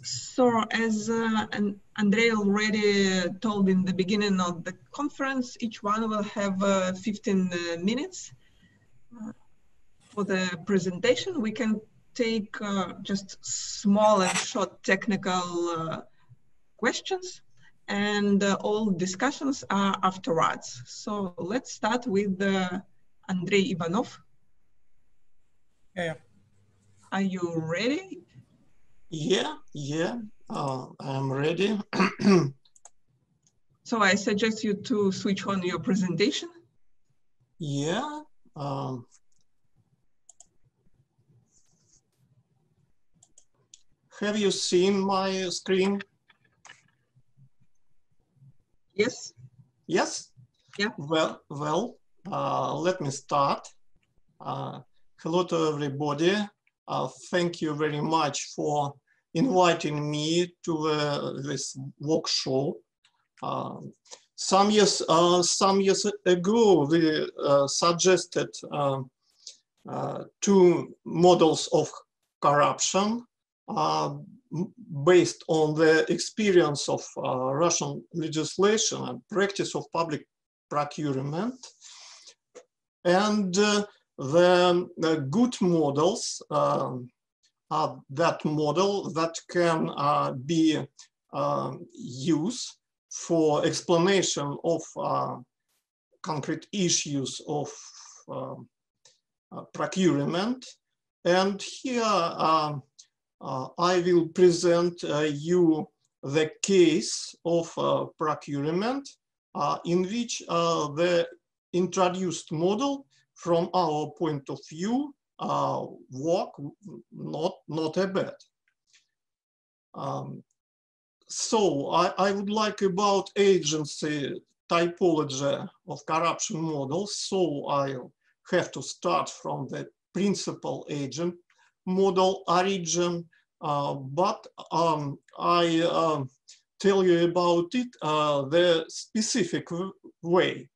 So as Andrei already told in the beginning of the conference, each one will have 15 minutes for the presentation. We can take just small and short technical questions, and all discussions are afterwards. So let's start with Andrei Ivanov. Yeah. Are you ready? Yeah, I'm ready. So I suggest you to switch on your presentation. Yeah. Have you seen my screen? Yes. Yes? Yeah. Well, let me start. Hello to everybody. Thank you very much for inviting me to this workshop. Some years ago, we suggested two models of corruption based on the experience of Russian legislation and practice of public procurement. And the good models are that model that can be used for explanation of concrete issues of procurement. And here I will present you the case of procurement in which the introduced model from our point of view work not a bad. So I would like about agency typology of corruption models. So I have to start from the principal agent model origin, but I tell you about it the specific way.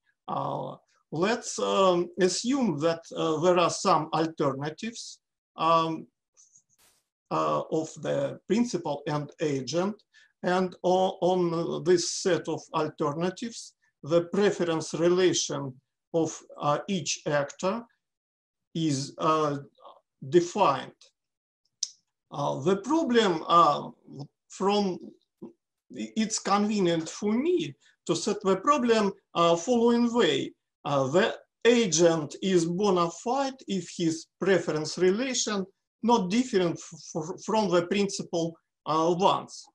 Let's assume that there are some alternatives of the principal and agent, and on this set of alternatives, the preference relation of each actor is defined. The problem it's convenient for me to set the problem following way. The agent is bona fide if his preference relation not different from the principal ones.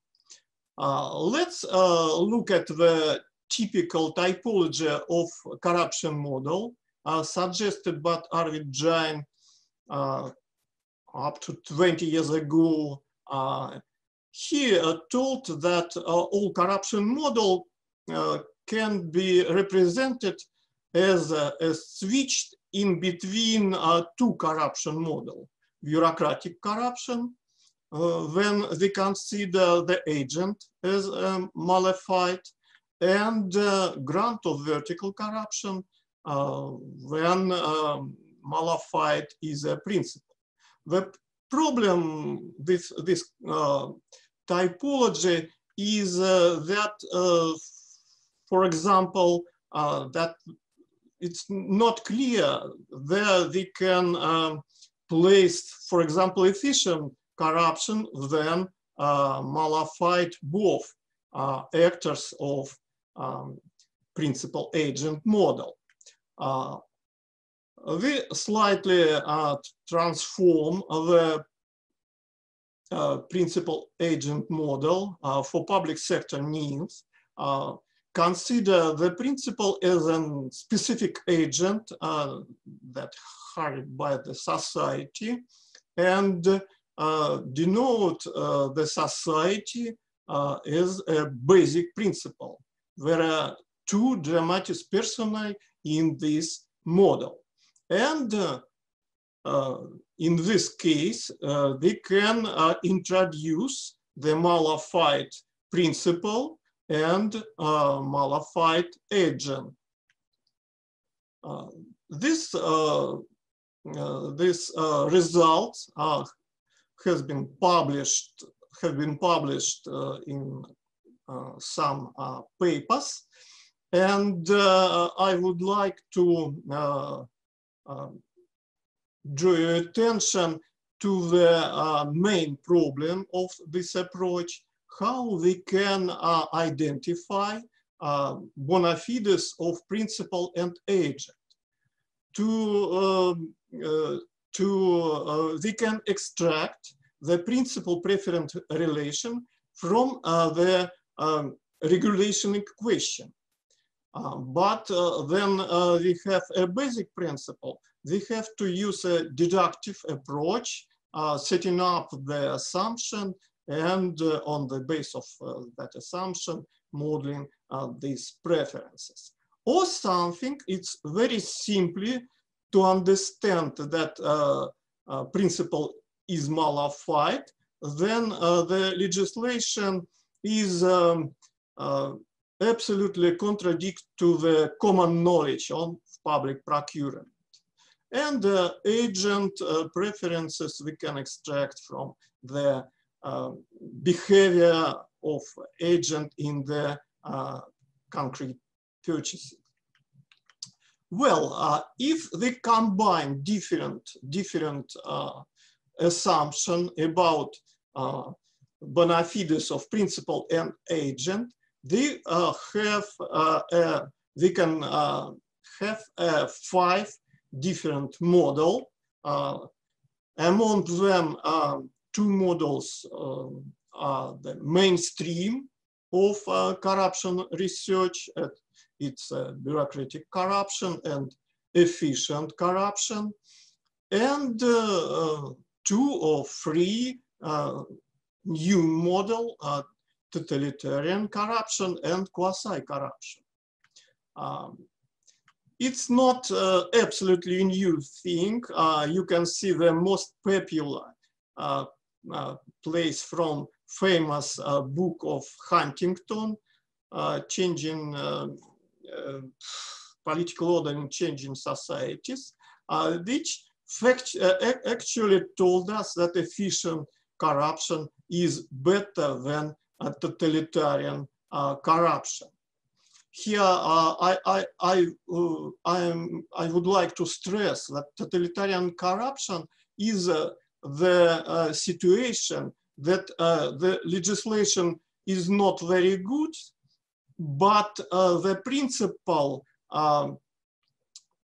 Let's look at the typical typology of corruption model suggested by Arvid Jain up to 20 years ago. He told that all corruption model can be represented as switched in between two corruption models: bureaucratic corruption, when we consider the agent as malified, and grant of vertical corruption, when malified is a principle. The problem with this typology is that, for example, that it's not clear where we can place, for example, efficient corruption then malified both actors of principal agent model. We slightly transform the principal agent model for public sector needs. Consider the principal as a specific agent that hired by the society, and denote the society as a basic principle. There are two dramatis personae in this model. And in this case, we can introduce the malified principle and malified agent. This result has been published have been published in some papers. And I would like to draw your attention to the main problem of this approach, how we can identify bona fides of principal and agent. We can extract the principal preference relation from the regulation equation. But then we have a basic principle. We have to use a deductive approach, setting up the assumption, and on the basis of that assumption, modeling these preferences. Or something, it's very simply to understand that principle is modified, then the legislation is absolutely contradict to the common knowledge on public procurement. And agent preferences we can extract from the behavior of agent in the concrete purchasing. Well, if we combine different assumptions about bona fides of principal and agent, we can have 5 different models. Among them, 2 models are the mainstream of corruption research. It's bureaucratic corruption and efficient corruption. And 2 or 3 new model, totalitarian corruption and quasi-corruption. It's not absolutely a new thing. You can see the most popular place from famous book of Huntington, Changing Political Order and Changing Societies, which actually told us that efficient corruption is better than totalitarian corruption. Here, I would like to stress that totalitarian corruption is the situation that the legislation is not very good, but the principle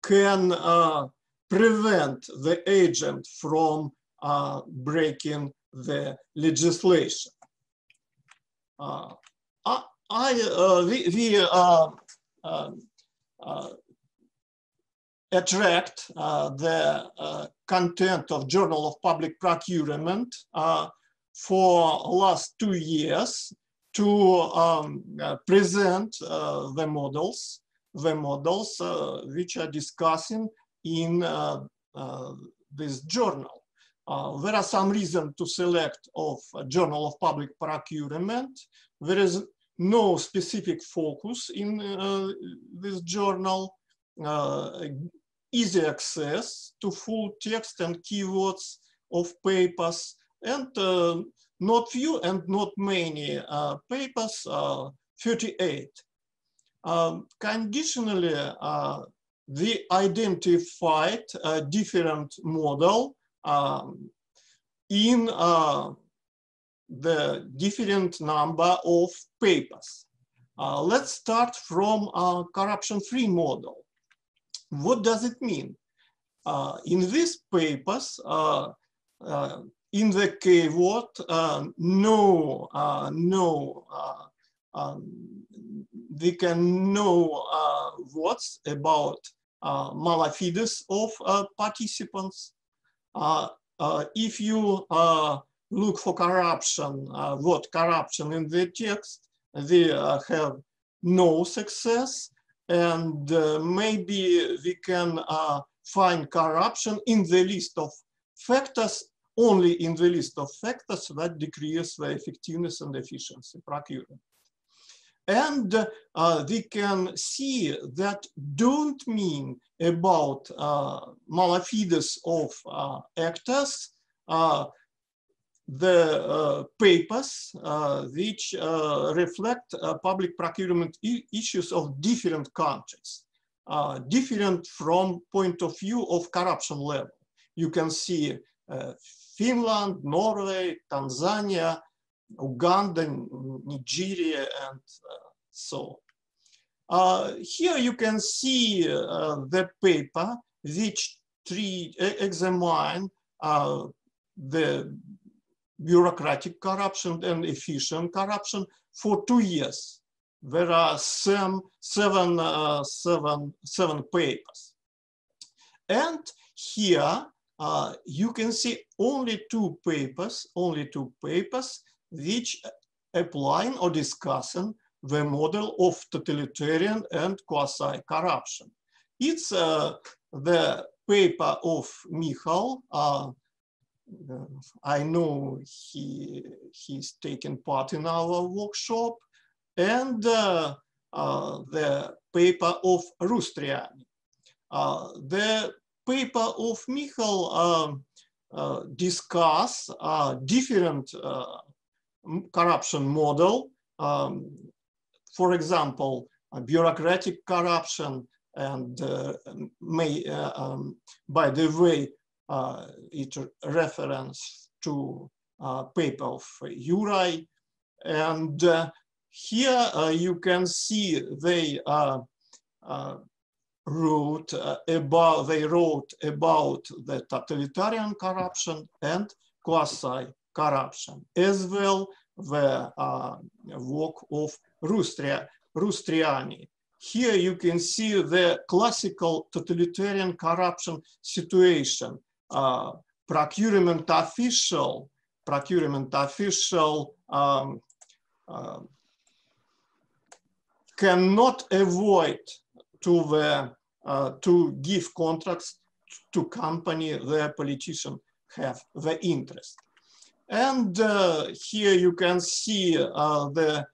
can prevent the agent from breaking the legislation. We attract the content of Journal of Public Procurement for last 2 years to present the models which are discussing in this journal. There are some reasons to select of Journal of Public Procurement. There is no specific focus in this journal, easy access to full text and keywords of papers, and not few and not many papers, 38. Conditionally, we identified a different model in the different number of papers. Let's start from a corruption-free model. What does it mean? In these papers, in the keyword, we can know what's about malafides of participants. If you look for corruption, word corruption in the text, they have no success, and maybe we can find corruption in the list of factors, only in the list of factors that decrease the effectiveness and efficiency procurement. And we can see that don't mean about malafides of actors the papers which reflect public procurement issues of different countries, different from point of view of corruption level. You can see Finland, Norway, Tanzania, Uganda, Nigeria, and so on. Here you can see the paper which examine the bureaucratic corruption and efficient corruption for 2 years. There are seven papers. And here you can see only two papers which applying or discussing the model of totalitarian and quasi-corruption. It's the paper of Michal. I know he's taken part in our workshop, and the paper of Rustriani. The paper of Michal discuss different corruption model. For example, bureaucratic corruption, and by the way, it reference to paper of Uri, and here you can see they wrote about the totalitarian corruption and quasi-corruption, as well the work of Rustriani. Here you can see the classical totalitarian corruption situation. Procurement official cannot avoid to give contracts to company the politician have the interest. And here you can see the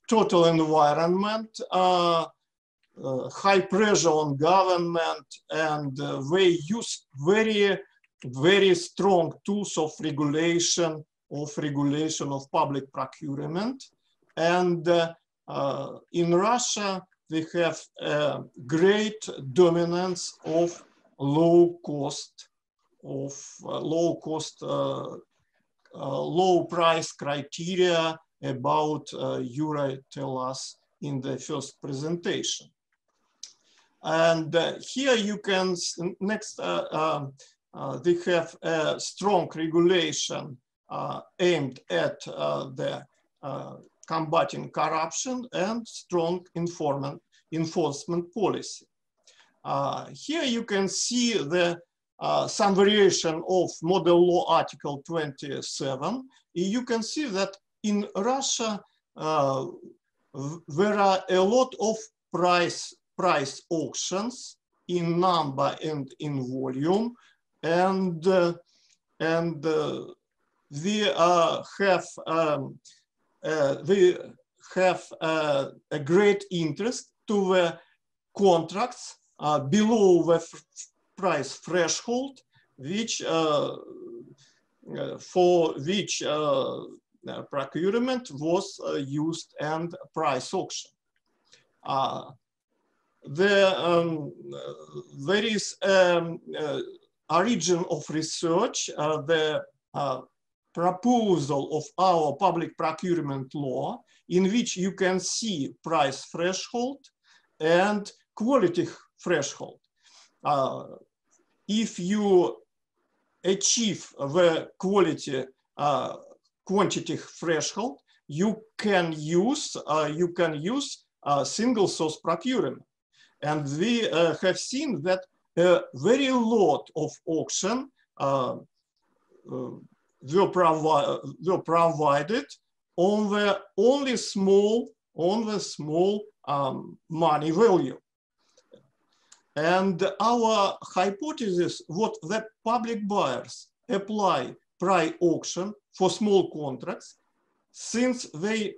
total environment, high pressure on government, and they use very strong tools of regulation of public procurement. And in Russia, they have a great dominance of low price criteria about Uri tell us in the first presentation. And here you can, next, they have a strong regulation aimed at the combating corruption and strong enforcement policy. Here you can see the some variation of Model Law Article 27. You can see that in Russia there are a lot of price auctions in number and in volume, and we have a great interest to the contracts below the price threshold, which for which procurement was used and price auction. There is a region of research, the proposal of our public procurement law, in which you can see price threshold and quality threshold. If you achieve the quantity threshold, you can use single source procurement. And we have seen that a very lot of auction were provided on the only small money value. And our hypothesis was that public buyers apply price auction for small contracts, since they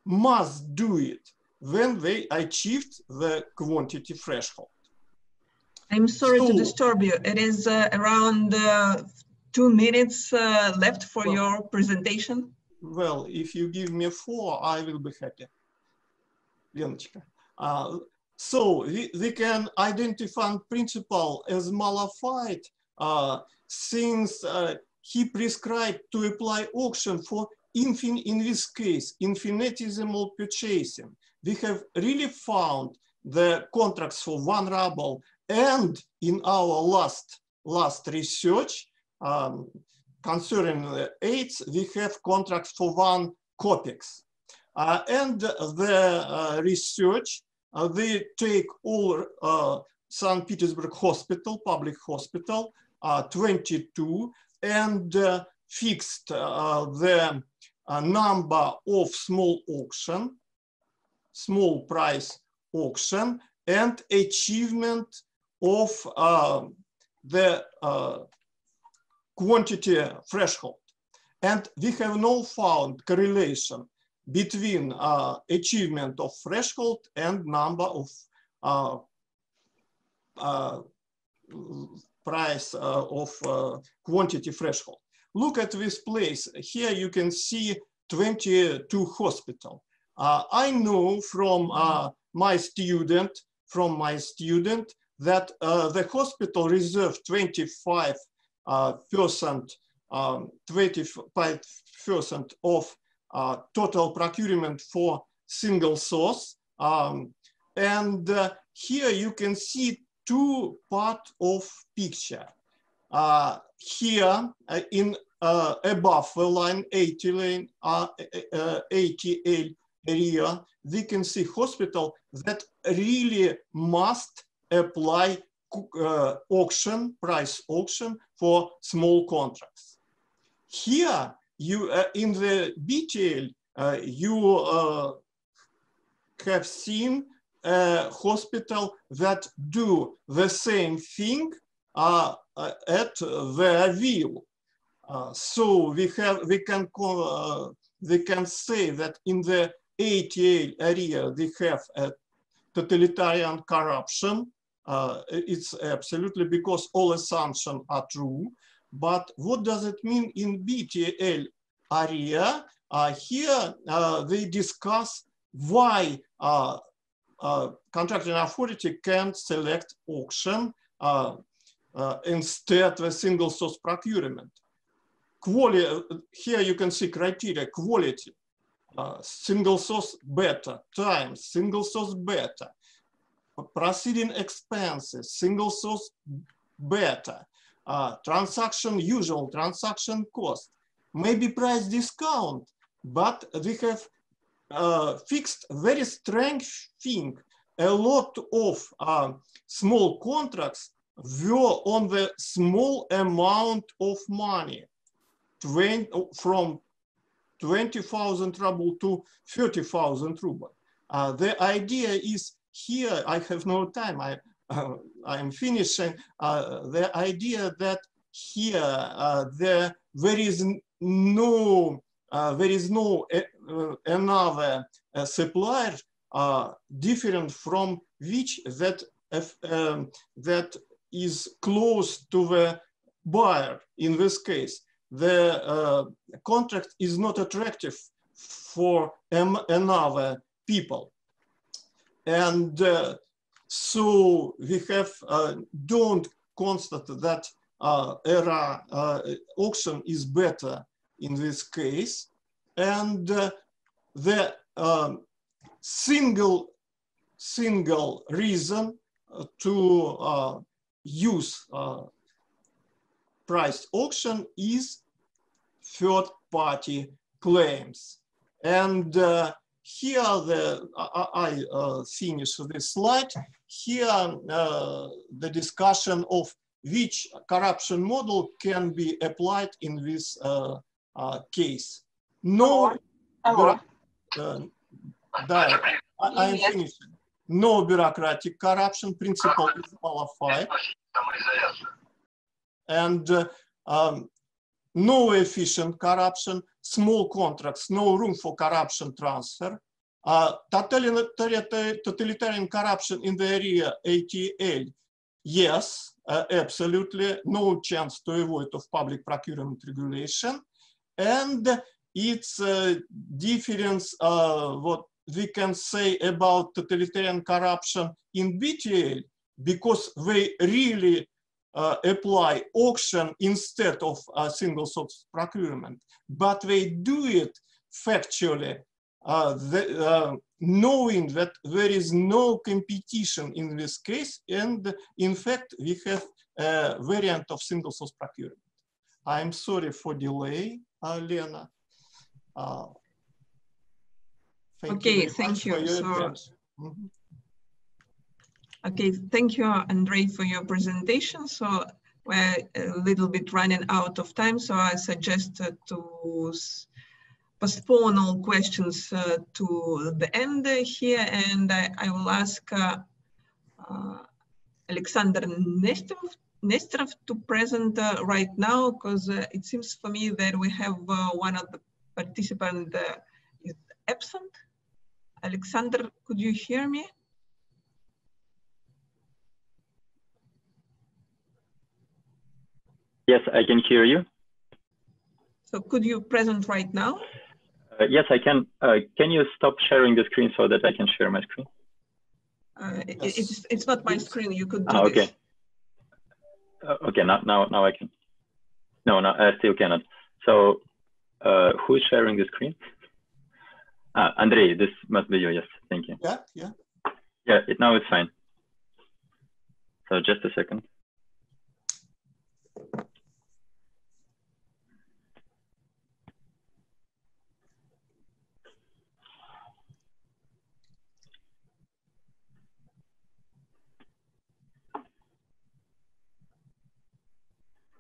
must do it when they achieved the quantity threshold. I'm sorry to disturb you. It is around 2 minutes left for your presentation. Well, if you give me 4, I will be happy. Леночка. So we can identify principle as modified since he prescribed to apply auction for in this case, infinitesimal purchasing. We have really found the contracts for 1 ruble, and in our last research concerning the eights, we have contracts for 1 kopecks. And the research, they take all St. Petersburg hospital, public hospital, 22, and fixed the number of small price auction, and achievement of the quantity threshold. And we have now found correlation between achievement of threshold and number of price of quantity threshold. Look at this place. Here you can see 22 hospital. I know from my student that the hospital reserved 25% of total procurement for single source. And here you can see 2 parts of picture. Here in above the line 80 area, we can see hospital that really must apply price auction for small contracts. Here, you in the detail, you have seen a hospital that do the same thing at the view. So we can say that in the ATA area we have a totalitarian corruption. It's absolutely because all assumptions are true. But what does it mean in BTL area? Here they discuss why contracting authority can select auction instead of single source procurement. Here you can see criteria: quality, single source better, time, single source better, proceeding expenses, single source better, usual transaction cost, maybe price discount, but we have fixed very strange thing. A lot of small contracts were on the small amount of money, from 20,000 ruble to 30,000 ruble. The idea is here, I have no time, I'm finishing. The idea that here there is no another supplier different from which that is close to the buyer. In this case, the contract is not attractive for another people, and so we have don't constate that era auction is better in this case, and the single reason to use price auction is third-party claims. And here I finish this slide. Here the discussion of which corruption model can be applied in this case. No, I'm finishing. No bureaucratic corruption principle is qualified, and no efficient corruption, small contracts, no room for corruption transfer, totalitarian corruption in the area ATL, Yes, absolutely. No chance to avoid of public procurement regulation. And it's a difference, what we can say about totalitarian corruption in BTL, because they really apply auction instead of a single source procurement, but they do it factually, knowing that there is no competition in this case, and in fact we have a variant of single source procurement. I'm sorry for delay, Lena. Thank you very much for your attention. Okay, thank you, Andrei, for your presentation. So we're a little bit running out of time, so I suggest to postpone all questions to the end here, and I will ask Alexander Nesterov to present right now, because it seems for me that we have one of the participants is absent. Alexander, could you hear me? Yes, I can hear you. So could you present right now? Yes, I can. Can you stop sharing the screen so that I can share my screen? It's not my screen. You could do this. Okay. Now I can. No, I still cannot. So who's sharing the screen? Andrei, this must be you. Yes, thank you. Yeah. Now it's fine. So just a second.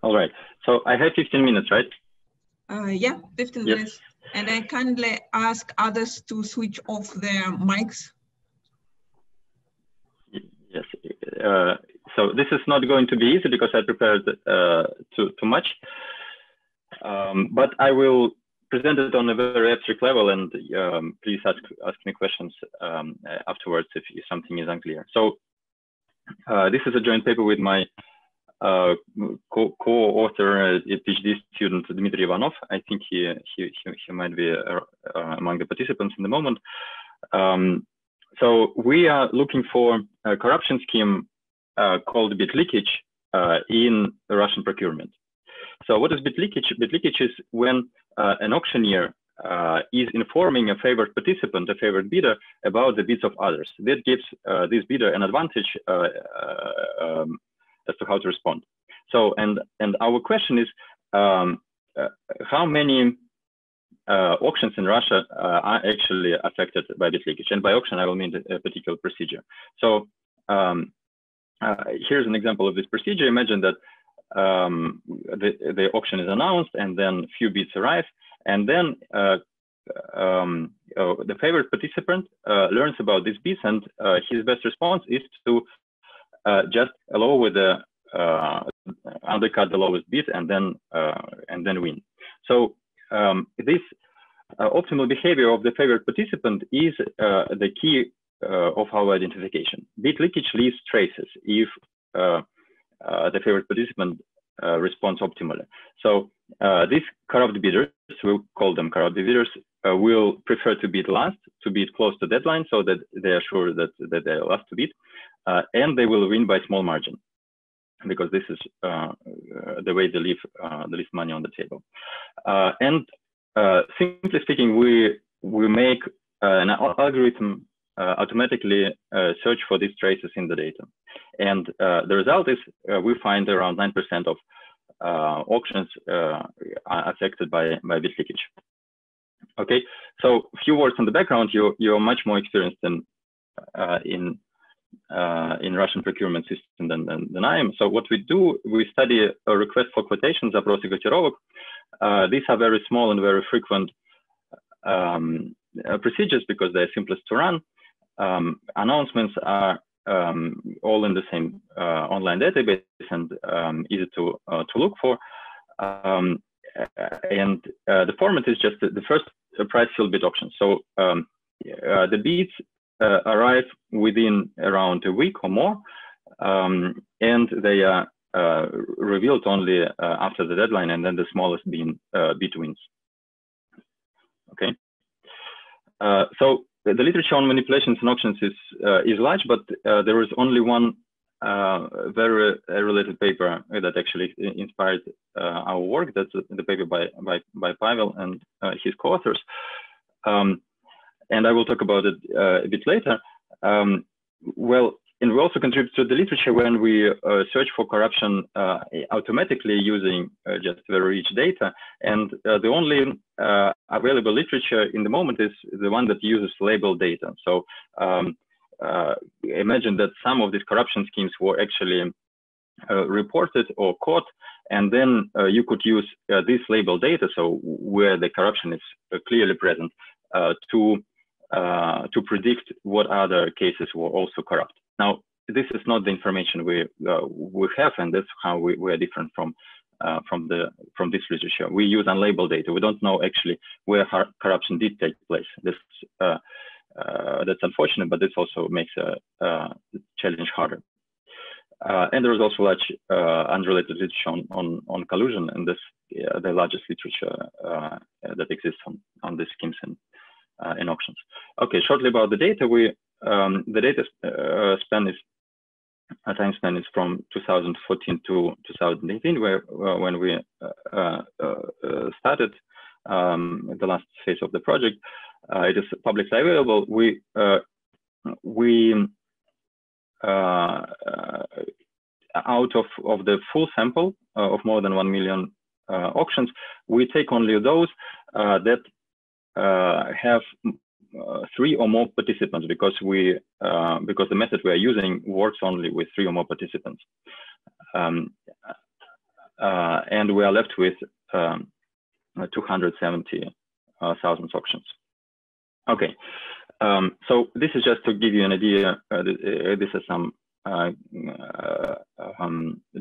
All right, so I have 15 minutes, right? Yeah, 15 minutes. And I kindly ask others to switch off their mics. Yes, so this is not going to be easy because I prepared too much, but I will present it on a very abstract level, and please ask me questions afterwards if something is unclear. So this is a joint paper with my co-author, a PhD student, Dmitry Ivanov. I think he might be among the participants in the moment. So we are looking for a corruption scheme called bid leakage in Russian procurement. So what is bid leakage? Bid leakage is when an auctioneer is informing a favored participant, a favored bidder, about the bids of others. That gives this bidder an advantage as to how to respond. So, and our question is, how many auctions in Russia are actually affected by bid leakage? And by auction, I will mean a particular procedure. So here's an example of this procedure. Imagine that the auction is announced, and then few bids arrive, and then the favored participant learns about these bids, and his best response is to just lower the undercut the lowest bid and then win. So this optimal behavior of the favored participant is the key of our identification. Bid leakage leaves traces if the favored participant responds optimally. So these corrupt bidders, we'll call them corrupt bidders, will prefer to bid last, to bid close to deadline, so that they are sure that they are last to bid, and they will win by small margin, because this is the way they leave the least money on the table. And simply speaking, we make an algorithm automatically search for these traces in the data. And the result is we find around 9% of auctions are affected by bid leakage. Okay, so a few words on the background. You're much more experienced in Russian procurement system than I am. So what we do, we study a request for quotations, запросы котировок. These are very small and very frequent procedures because they're simplest to run. Announcements are all in the same online database and easy to look for. And the format is just the first price field bid auction. So the bids arrive within around a week or more. and they are revealed only after the deadline, and then the smallest bid wins. Okay. So the literature on manipulations and auctions is large, but there is only one very related paper that actually inspired our work. That's the paper by Pavel and his co-authors. And I will talk about it a bit later. Well, and we also contribute to the literature when we search for corruption automatically using just very rich data. And the only available literature in the moment is the one that uses labeled data. So imagine that some of these corruption schemes were actually reported or caught, and then you could use this labeled data, so where the corruption is clearly present, to predict what other cases were also corrupt. Now, this is not the information we have, and that's how we are different from this literature. We use unlabeled data. We don't know actually where corruption did take place. This that's unfortunate, but this also makes the challenge harder. And there is also large unrelated literature on collusion, and this the largest literature that exists on these schemes in auctions. Okay, shortly about the data. The data time span is from 2014 to 2018, when we started the last phase of the project. It is publicly available. Out of the full sample of more than 1 million auctions, we take only those that have 3 or more participants, because the method we are using works only with 3 or more participants, and we are left with 270,000 auctions. Okay, so this is just to give you an idea. This is some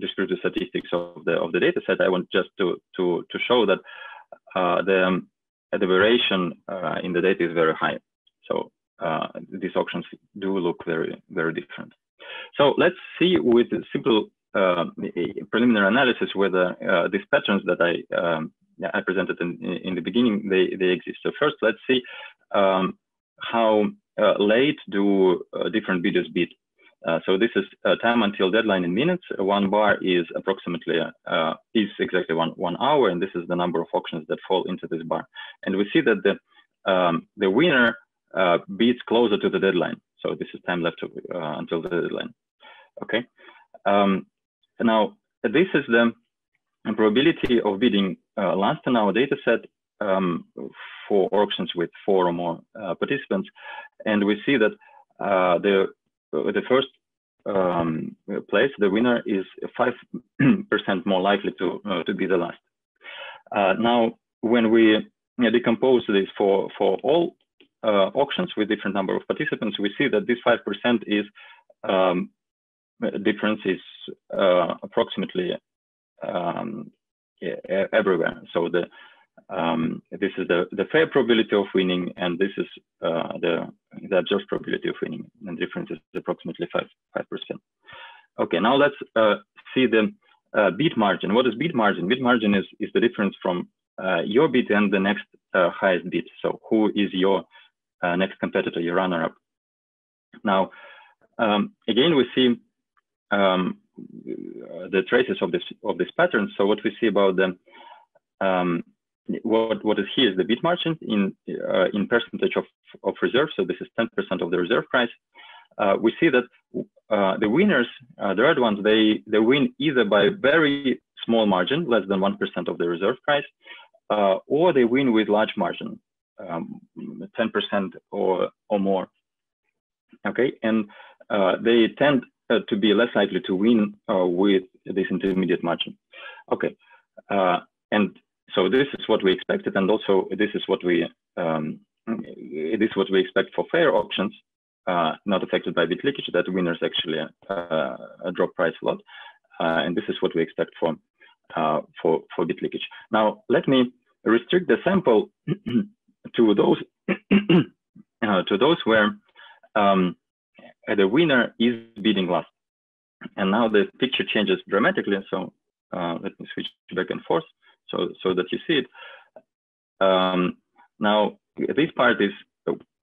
descriptive statistics of the data set. I want just to show that the variation in the data is very high. So these auctions do look very, very different. So let's see with simple preliminary analysis whether these patterns that I presented in the beginning, they exist. So first, let's see how late do different bidders bid. So this is time until deadline in minutes. 1 bar is approximately exactly one hour, and this is the number of auctions that fall into this bar. And we see that the winner bids closer to the deadline. So this is time left until the deadline. Okay. Now this is the probability of bidding last in our data set for auctions with 4 or more participants, and we see that the first place, the winner, is 5% more likely to be the last. Now, when we decompose this for all auctions with different number of participants, we see that this 5% is difference is approximately everywhere. So this is the fair probability of winning, and this is the observed probability of winning, and difference is approximately 5%. Okay, now let's see the bid margin. What is bid margin? Bid margin is the difference from your bid and the next highest bid. So who is your next competitor, your runner-up? Now, again, we see the traces of this pattern. So what we see about the what is here is the bid margin in percentage of reserve. So this is 10% of the reserve price. We see that the winners, the red ones, they win either by very small margin, less than 1% of the reserve price, or they win with large margin, 10% or more. Okay, and they tend to be less likely to win with this intermediate margin. Okay, and so this is what we expected, and also this is what we expect for fair auctions, not affected by bid leakage, that winners actually drop price a lot, and this is what we expect for bid leakage. Now let me restrict the sample to those where the winner is bidding last. And now the picture changes dramatically. So let me switch back and forth so that you see it. Now this part is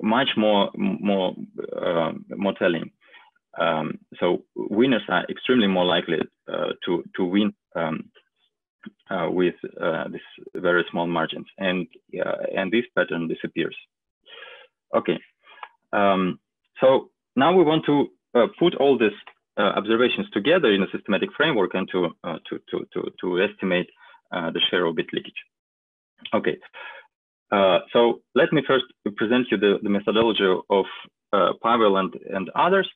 much more telling. So winners are extremely more likely to win with these very small margins, and this pattern disappears. Okay, so now we want to put all these observations together in a systematic framework and to estimate the share of bit leakage. Okay, so let me first present you the methodology of Pavel and others.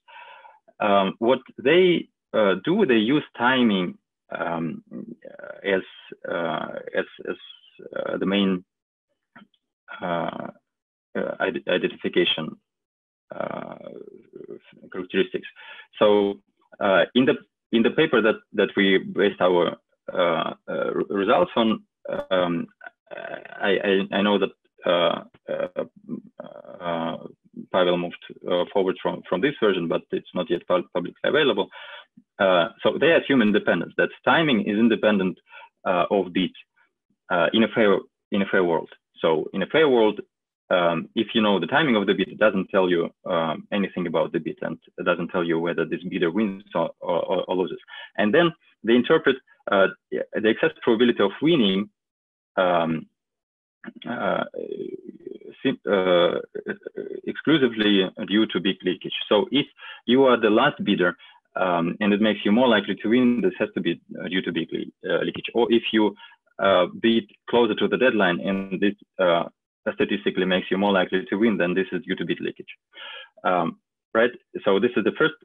What they do, they use timing as the main identification characteristics. So in the paper that we based our results on, I know that Pavel moved forward from this version, but it's not yet publicly available. So they assume independence, that timing is independent of bit in a fair world. So in a fair world, if you know the timing of the bit, it doesn't tell you anything about the bit, and it doesn't tell you whether this bidder wins or loses. And then they interpret the excess probability of winning exclusively due to bit leakage. So if you are the last bidder and it makes you more likely to win, this has to be due to bit leakage. Or if you bid closer to the deadline and this statistically makes you more likely to win, then this is due to bit leakage. Right? So this is the first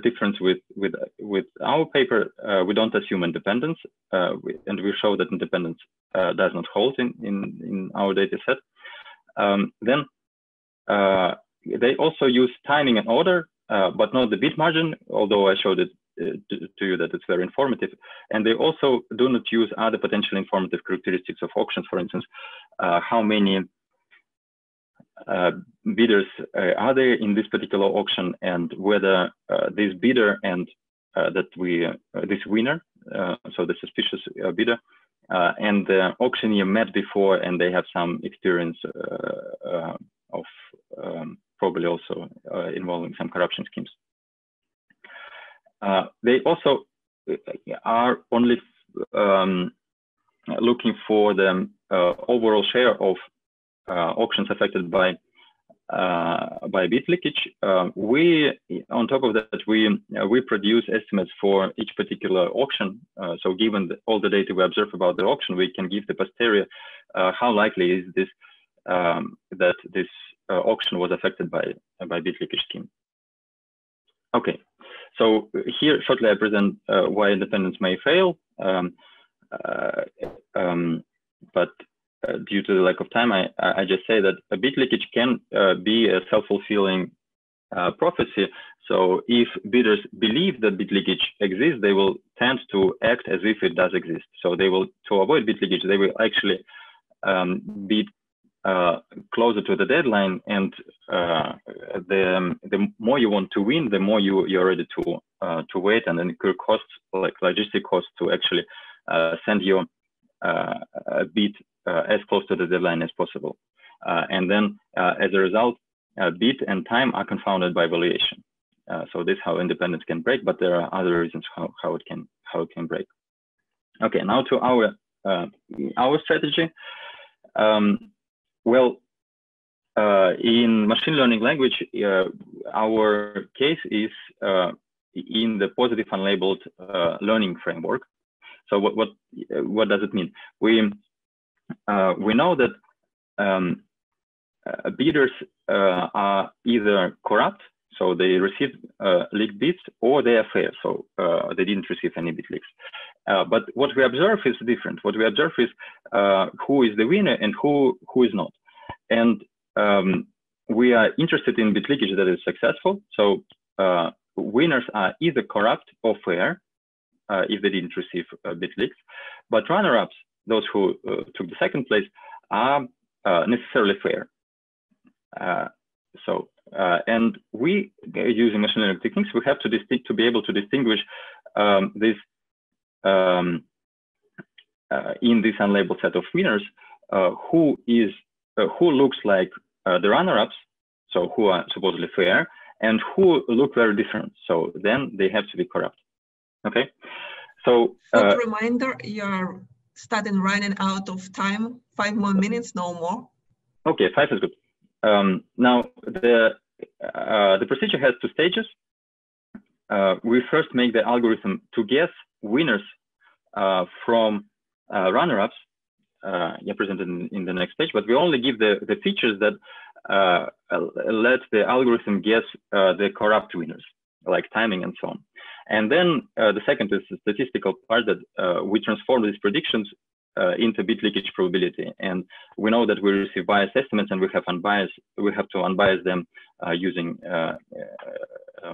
difference with our paper. We don't assume independence, and we show that independence does not hold in our data set. Then they also use timing and order, but not the bit margin, although I showed it to you that it's very informative. And they also do not use other potentially informative characteristics of auctions, for instance, how many bidders are there in this particular auction, and whether this bidder and this winner, so the suspicious bidder, and the auctioneer met before, and they have some experience of probably also involving some corruption schemes. They also are only looking for the overall share of auctions affected by bit leakage. On top of that, we produce estimates for each particular auction. So given all the data we observe about the auction, we can give the posterior how likely is this that this auction was affected by bit leakage scheme. Okay, so here shortly I present why independence may fail, but due to the lack of time, I just say that a bit leakage can be a self-fulfilling prophecy. So if bidders believe that bit leakage exists, they will tend to act as if it does exist. So they will, to avoid bit leakage, they will actually bid closer to the deadline, and the more you want to win, the more you're ready to wait and incur costs, like logistic costs, to actually send your bid as close to the deadline as possible. And then as a result, bid and time are confounded by valuation. So this is how independence can break, but there are other reasons how it can break. Okay, now to our strategy. Well, in machine learning language, our case is in the positive unlabeled learning framework. So what does it mean? We know that bidders are either corrupt, so they receive leaked bits, or they are fair, so they didn't receive any bit leaks. But what we observe is different. What we observe is who is the winner and who is not. And we are interested in bit leakage that is successful. So winners are either corrupt or fair if they didn't receive bit leaks. But runner-ups, those who took the second place, are necessarily fair. So and we, using machine learning techniques, we have to be able to distinguish this in this unlabeled set of winners, who looks like the runner-ups, so who are supposedly fair, and who look very different. So then they have to be corrupt. Okay. So short reminder, you're starting running out of time. 5 more minutes, no more. Okay, 5 is good. Now the procedure has 2 stages. We first make the algorithm to guess winners from runner-ups, presented in the next stage, but we only give the features that let the algorithm guess the corrupt winners, like timing and so on. And then the second is the statistical part that we transform these predictions into bit leakage probability. And we know that we receive biased estimates, and we have to unbias them using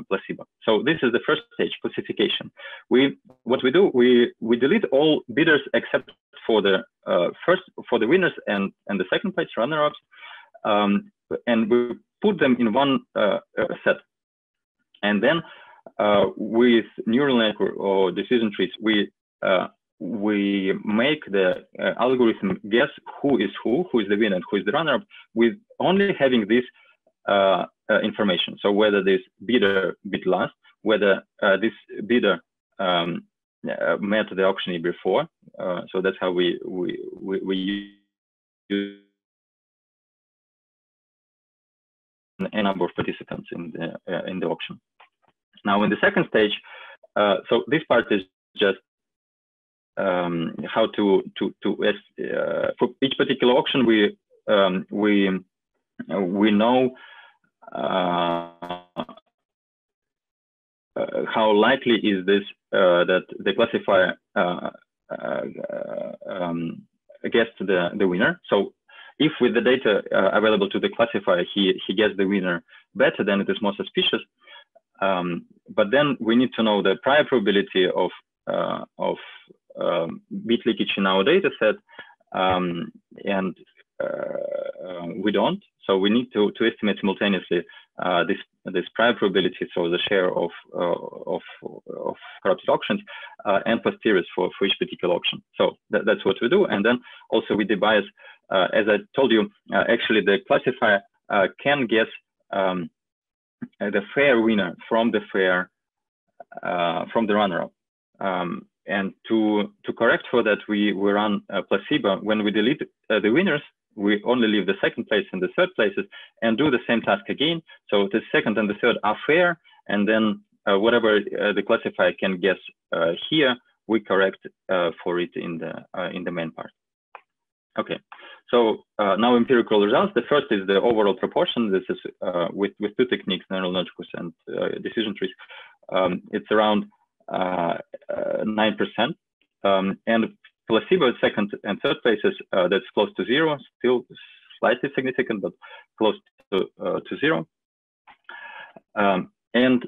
placebo. So this is the first stage, classification. What we do, we delete all bidders except for the winners and the second place runner-ups, and we put them in one set. And then with neural network or decision trees, we make the algorithm guess who is the winner and who is the runner-up, with only having this information. So whether this bidder bid last, whether this bidder met the auctioneer before. So that's how we use a number of participants in the auction. Now in the second stage, so this part is just how to for each particular auction we know how likely is this that the classifier guessed the winner. So if with the data available to the classifier he gets the winner better, then it is more suspicious. But then we need to know the prior probability of bit leakage in our data set, and we don't. So we need to estimate simultaneously this prior probability, so the share of corrupted auctions, and posteriors for each particular auction. So that's what we do. And then also we debias, as I told you, actually the classifier can guess the fair winner from the runner-up. And to correct for that, we run a placebo. When we delete the winners, we only leave the second place and the third places, and do the same task again. So the second and the third are fair, and then whatever the classifier can guess here, we correct for it in the main part. Okay, so now empirical results. The first is the overall proportion. This is with 2 techniques, neural networks and decision trees. It's around 9%, and placebo second and third places, that's close to 0, still slightly significant, but close to 0, and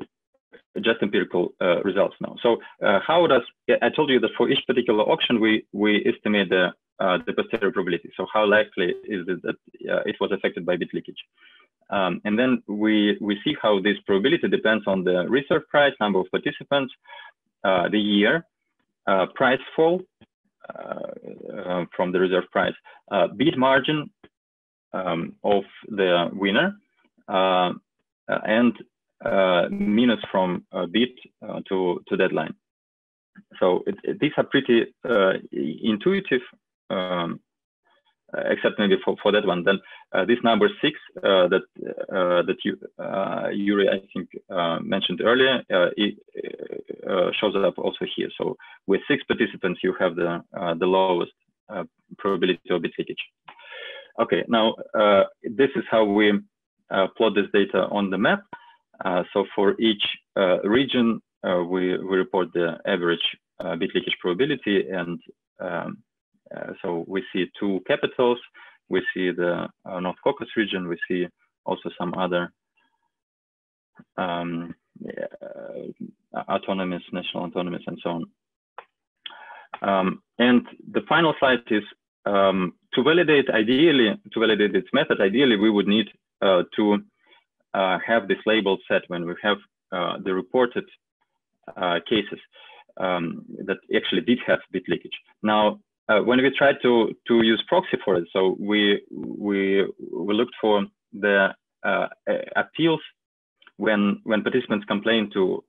just empirical results now. So how does, I told you that for each particular auction we estimate the posterior probability. So how likely is it that it was affected by bit leakage? And then we see how this probability depends on the reserve price, number of participants, the year, price fall from the reserve price, bid margin of the winner, and minus from bid to deadline. So these are pretty intuitive, except maybe for that one. Then this number 6 that Yuri, I think, mentioned earlier, it shows up also here. So with 6 participants, you have the lowest probability of bit leakage. Okay, now this is how we plot this data on the map. So for each region, we report the average bit leakage probability, and so we see 2 capitals, we see the North Caucasus region, we see also some other autonomous, national autonomous, and so on. And the final slide is to validate this method, ideally we would need to have this label set, when we have the reported cases that actually did have bit leakage. Now, when we tried to use proxy for it, so we looked for the appeals when participants complain to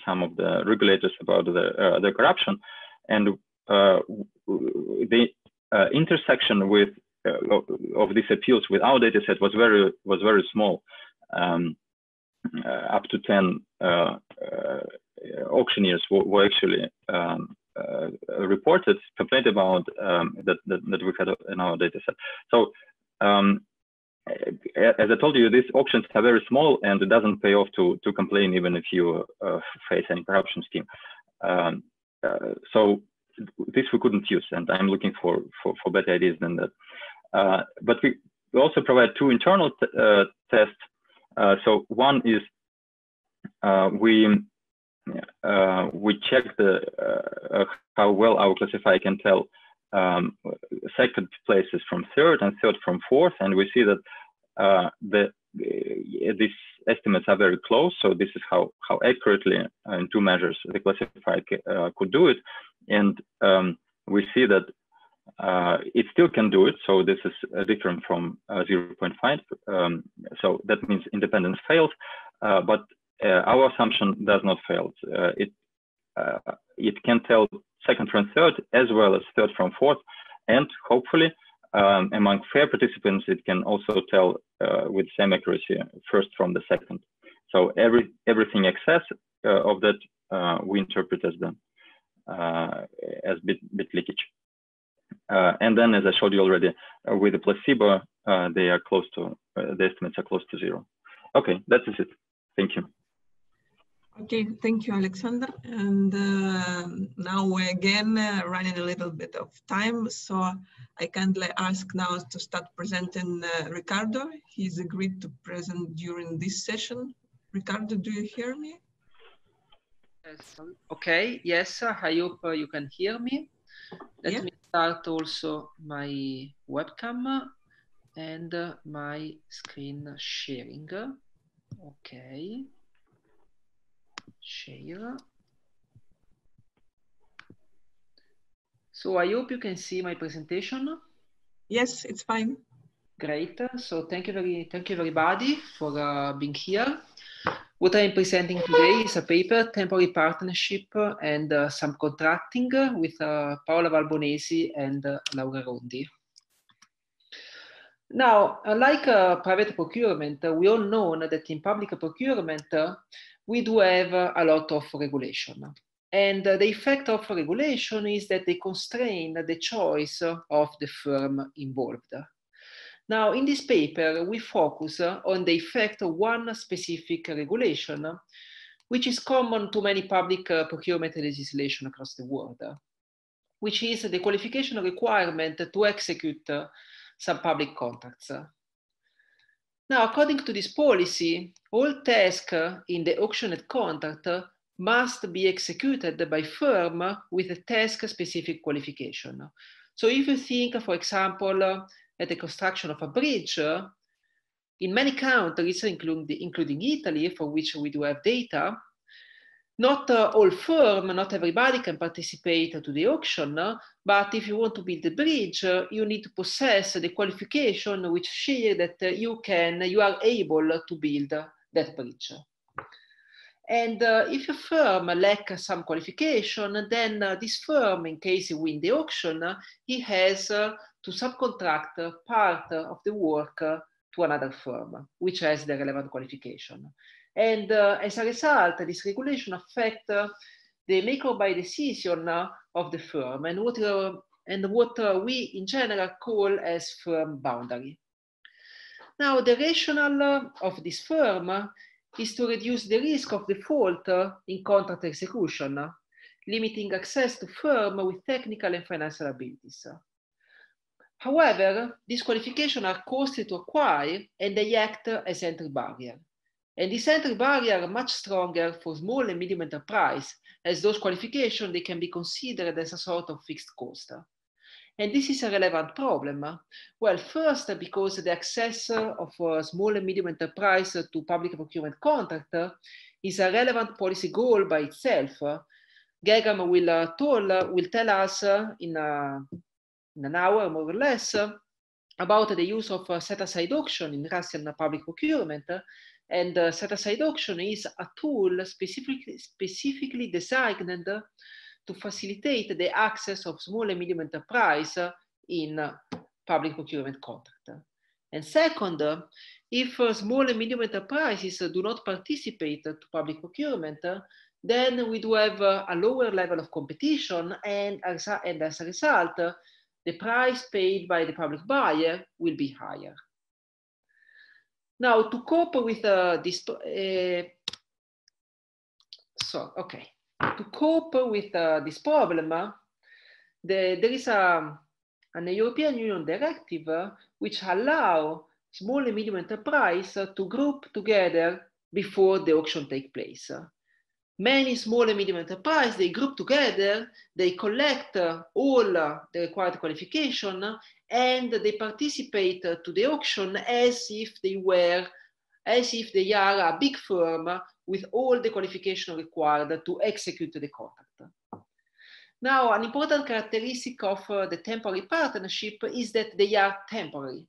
some of the regulators about the corruption, and the intersection with of these appeals with our data set was very small. Up to 10 auctioneers were actually reported, complained about that we had in our data set. So as I told you, these auctions are very small, and it doesn't pay off to complain even if you face any corruption scheme. So this we couldn't use, and I'm looking for better ideas than that. But we also provide two internal tests. So one is we check how well our classifier can tell second places from third and third from fourth, and we see that these estimates are very close. So this is how accurately in two measures the classifier could do it, and we see that it still can do it. So this is different from 0.5. So that means independence fails, but our assumption does not fail. It can tell second from third as well as third from fourth, and hopefully among fair participants it can also tell with same accuracy first from the second. So everything excess of that we interpret as bit leakage. And then, as I showed you already, with the placebo, they are close to the estimates are close to zero. Okay, that is it. Thank you. Okay, thank you, Alexander. And now we're again running a little bit of time, so I kindly ask now to start presenting Ricardo. He's agreed to present during this session. Ricardo, do you hear me? Yes. Okay, yes, I hope you can hear me. Let me start also my webcam and my screen sharing. Okay. Share. So I hope you can see my presentation. Yes, it's fine. Great. So thank you everybody for being here. What I'm presenting today is a paper, Temporary Partnership and Subcontracting with Paola Valbonesi and Laura Rondi. Now, like private procurement, we all know that in public procurement, we do have a lot of regulation. And the effect of regulation is that they constrain the choice of the firm involved. Now, in this paper, we focus on the effect of one specific regulation, which is common to many public procurement legislation across the world, which is the qualification requirement to execute some public contracts. Now, according to this policy, all tasks in the auctioned contract must be executed by firm with a task-specific qualification. So if you think, for example, at the construction of a bridge, in many countries, including Italy, for which we do have data, not all firms, not everybody can participate to the auction, but if you want to build a bridge, you need to possess the qualification which shows that you are able to build that bridge. And if a firm lacks some qualification, then this firm, in case he wins the auction, he has to subcontract part of the work to another firm, which has the relevant qualification. And as a result, this regulation affects the make or buy decision of the firm and what we in general call as firm boundary. Now, the rationale of this firm is to reduce the risk of default in contract execution, limiting access to firms with technical and financial abilities. However, these qualifications are costly to acquire and they act as entry barrier. And this entry barrier are much stronger for small and medium enterprise, as those qualifications, they can be considered as a sort of fixed cost. And this is a relevant problem. Well, first, because the access of small and medium enterprise to public procurement contract is a relevant policy goal by itself. Gegam will tell us in an hour, more or less, about the use of set-aside auction in Russian public procurement. And set-aside auction is a tool specifically designed to facilitate the access of small and medium enterprise in public procurement contract. And second, if small and medium enterprises do not participate to public procurement, then we do have a lower level of competition, and as a result, the price paid by the public buyer will be higher. Now, to cope with this, to cope with this problem, there is an European Union directive which allows small and medium enterprise to group together before the auction takes place. Many small and medium enterprises, they group together, they collect all the required qualification, and they participate to the auction as if they are a big firm with all the qualification required to execute the contract. Now, an important characteristic of the temporary partnership is that they are temporary,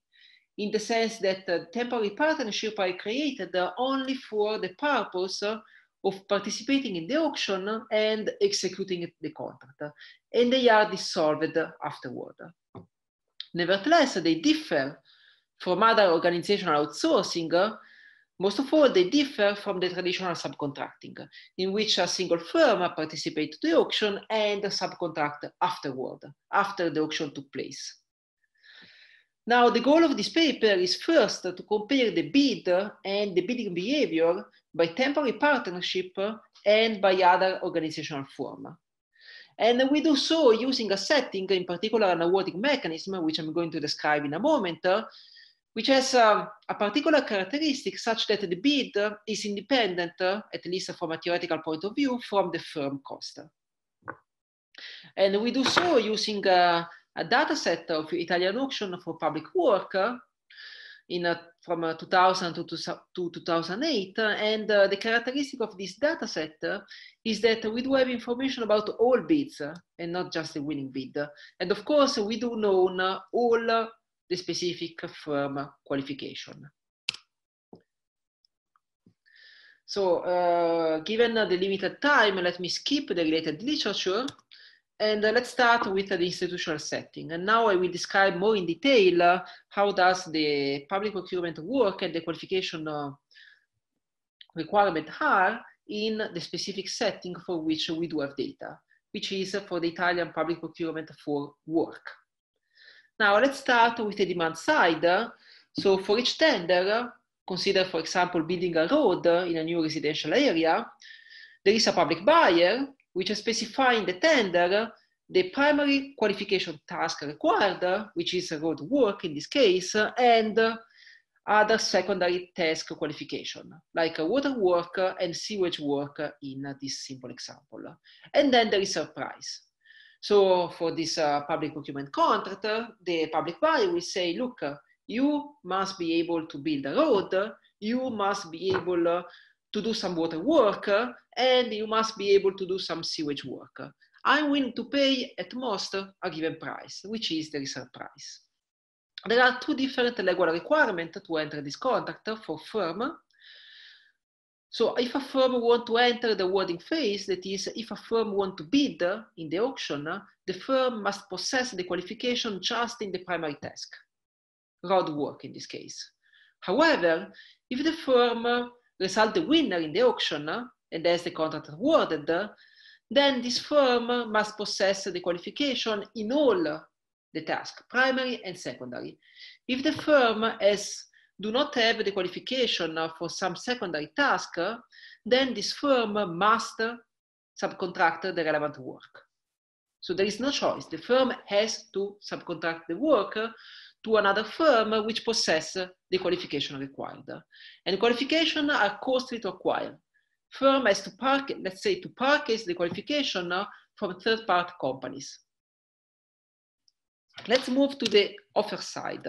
in the sense that temporary partnerships are created only for the purpose of participating in the auction and executing the contract, and they are dissolved afterward. Nevertheless, they differ from other organizational outsourcing. Most of all, they differ from the traditional subcontracting, in which a single firm participates to the auction and subcontract afterward, after the auction took place. Now, the goal of this paper is first to compare the bid and the bidding behavior by temporary partnership and by other organizational form. And we do so using a setting, in particular an awarding mechanism, which I'm going to describe in a moment, which has a particular characteristic such that the bid is independent, at least from a theoretical point of view, from the firm cost. And we do so using a data set of Italian auction for public work from 2000 to 2008. And the characteristic of this data set is that we do have information about all bids and not just the winning bid. And of course, we do know all the specific firm qualification. So given the limited time, let me skip the related literature. And let's start with the institutional setting. And now I will describe more in detail how does the public procurement work and the qualification requirement are in the specific setting for which we do have data, which is for the Italian public procurement for work. Now let's start with the demand side. So for each tender, consider for example building a road in a new residential area, there is a public buyer which is specifying the tender the primary qualification task required, which is road work in this case, and other secondary task qualification, like water work and sewage work in this simple example. And then there is a price. So for this public procurement contract, the public buyer will say, look, you must be able to build a road, you must be able to do some water work, and you must be able to do some sewage work. I'm willing to pay at most a given price, which is the reserve price. There are two different legal requirements to enter this contract for firm. So if a firm wants to enter the awarding phase, that is, if a firm wants to bid in the auction, the firm must possess the qualification just in the primary task, road work in this case. However, if the firm result the winner in the auction and has the contract awarded, then this firm must possess the qualification in all the tasks, primary and secondary. If the firm do not have the qualification for some secondary task, then this firm must subcontract the relevant work. So there is no choice. The firm has to subcontract the work to another firm which possesses the qualification required. And qualifications are costly to acquire. Firm has to purchase the qualification from third-party companies. let's move to the offer side.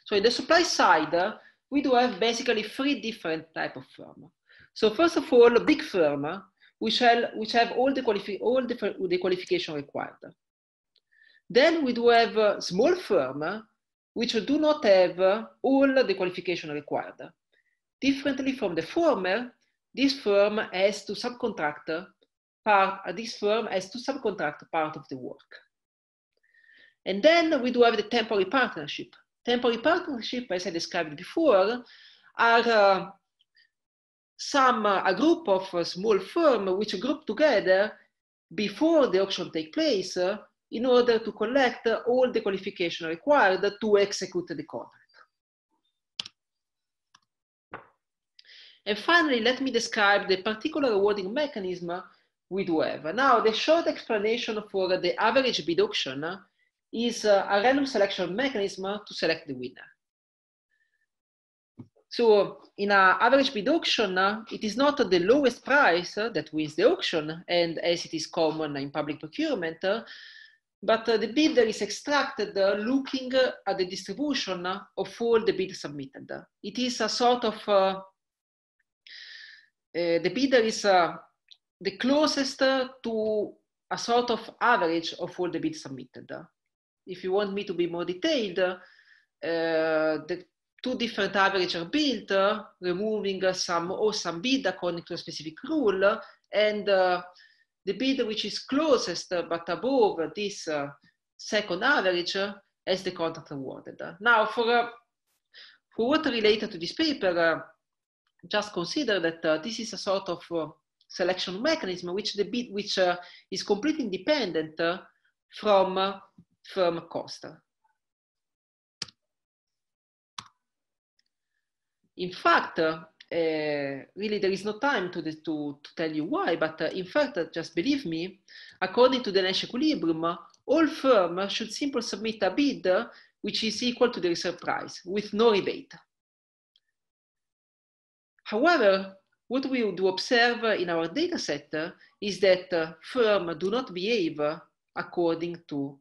So in the supply side, we do have basically three different types of firm. So first of all, a big firm, which have all the qualification required. Then we do have a small firm, which do not have all the qualification required. Differently from the former, this firm has to subcontract part of the work. And then we do have the temporary partnership. Temporary partnership, as I described before, are a group of small firms which group together before the auction takes place in order to collect all the qualification required to execute the contract. And finally, let me describe the particular awarding mechanism we do have. Now, the short explanation for the average bid auction is a random selection mechanism to select the winner. So in an average bid auction, it is not the lowest price that wins the auction, and as it is common in public procurement, but the bidder is extracted looking at the distribution of all the bids submitted. It is a sort of, the bidder is the closest to a sort of average of all the bids submitted. If you want me to be more detailed, the two different averages are built, removing some bid according to a specific rule, and the bid which is closest but above this second average as the contract awarded. Now, for what related to this paper, just consider that this is a sort of selection mechanism which is completely independent from firm cost. In fact, really there is no time to tell you why, but in fact, just believe me, according to the Nash equilibrium, all firms should simply submit a bid which is equal to the reserve price with no rebate. However, what we do observe in our data set is that firms do not behave according to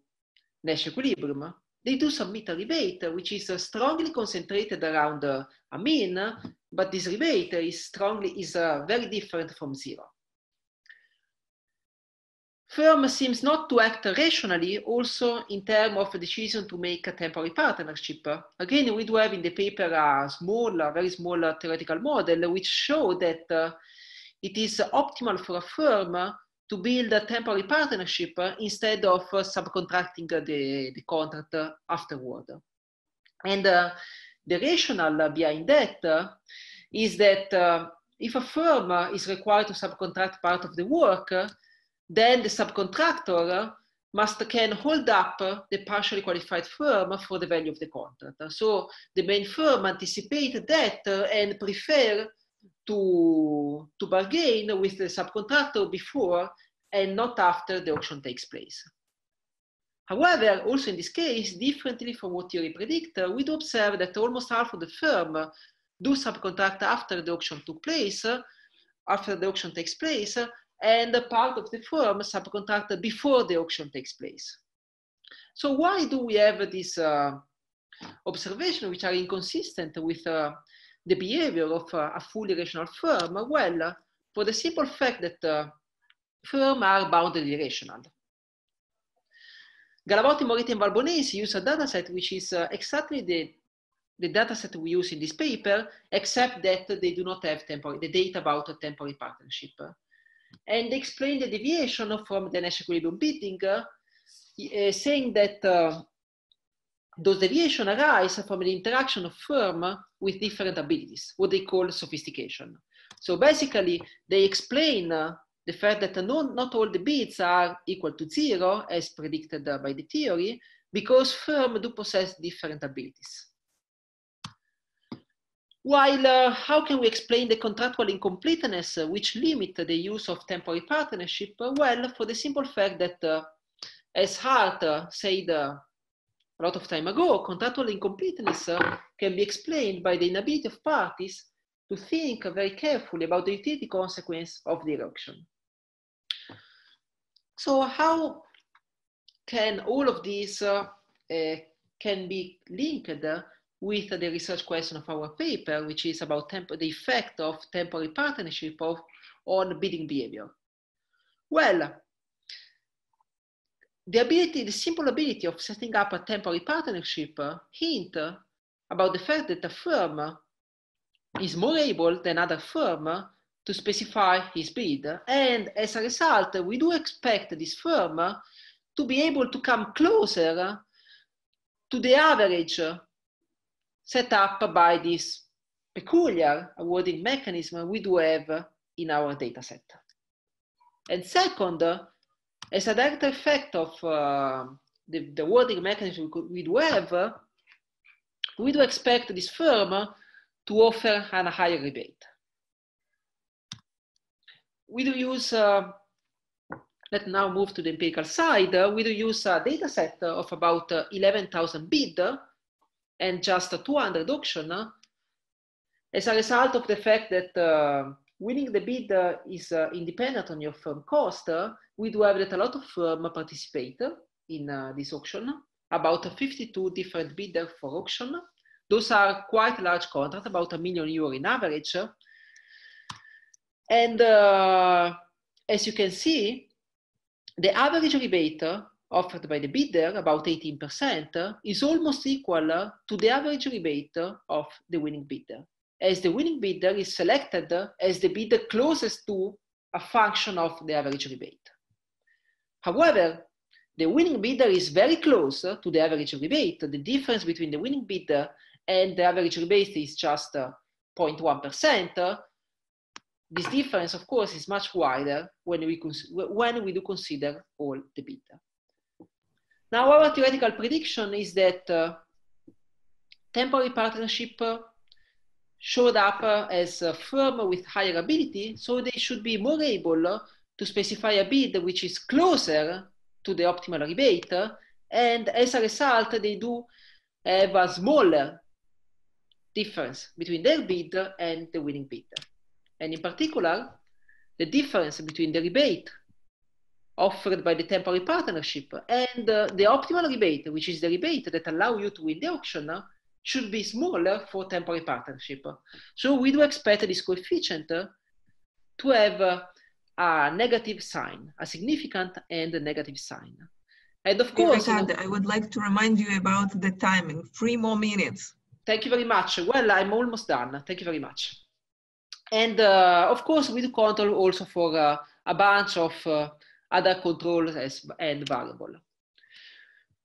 Nash equilibrium. They do submit a rebate, which is strongly concentrated around a mean, but this rebate is very different from zero. Firm seems not to act rationally also in terms of a decision to make a temporary partnership. Again, we do have in the paper a very small theoretical model which shows that it is optimal for a firm to build a temporary partnership instead of subcontracting the contract afterward. And the rationale behind that is that if a firm is required to subcontract part of the work, then the subcontractor can hold up the partially qualified firm for the value of the contract. So the main firm anticipates that and prefer to bargain with the subcontractor before and not after the auction takes place. However, also in this case, differently from what theory predicts, we do observe that almost half of the firm do subcontract after the auction takes place, and a part of the firm subcontract before the auction takes place. So why do we have this observation which are inconsistent with the behavior of a fully rational firm? Well, for the simple fact that firms are boundedly rational. Galavotti, Moretti, and Valbonesi use a dataset which is exactly the dataset we use in this paper, except that they do not have the data about a temporary partnership. And they explain the deviation from the Nash equilibrium bidding, saying that those deviations arise from the interaction of firms with different abilities, what they call sophistication. So basically, they explain the fact that not all the bids are equal to zero, as predicted by the theory, because firms do possess different abilities. While how can we explain the contractual incompleteness which limit the use of temporary partnership? Well, for the simple fact that, as Hart said a lot of time ago, contractual incompleteness can be explained by the inability of parties to think very carefully about the utility consequence of the auction. So how can all of these can be linked with the research question of our paper, which is about the effect of temporary partnership on bidding behavior. Well, the simple ability of setting up a temporary partnership hint about the fact that a firm is more able than other firm to specify his bid. And as a result, we do expect this firm to be able to come closer to the average set up by this peculiar awarding mechanism we do have in our data set. And second, as a direct effect of the awarding mechanism we do have, we do expect this firm to offer a higher rebate. We do use, let's now move to the empirical side. We do use a data set of about 11,000 bid and just 200 auction as a result of the fact that winning the bid is independent on your firm cost. We do have that a lot of firms participate in this auction, about 52 different bidders for auction. Those are quite large contracts, about €1 million in average. And as you can see, the average rebate offered by the bidder, about 18%, is almost equal to the average rebate of the winning bidder, as the winning bidder is selected as the bidder closest to a function of the average rebate. However, the winning bidder is very close to the average rebate. The difference between the winning bidder and the average rebate is just 0.1%. This difference, of course, is much wider when we do consider all the bidder. Now, our theoretical prediction is that temporary partnership showed up as a firm with higher ability, so they should be more able to specify a bid which is closer to the optimal rebate, and as a result, they do have a smaller difference between their bid and the winning bid. And in particular, the difference between the rebate offered by the temporary partnership and the optimal rebate, which is the rebate that allows you to win the auction, should be smaller for temporary partnership. So we do expect this coefficient to have a negative sign, a significant and a negative sign. And of course— Ricardo, I would like to remind you about the timing, 3 more minutes. Thank you very much. Well, I'm almost done. Thank you very much. And of course, we do control also for a bunch of other controls and variables.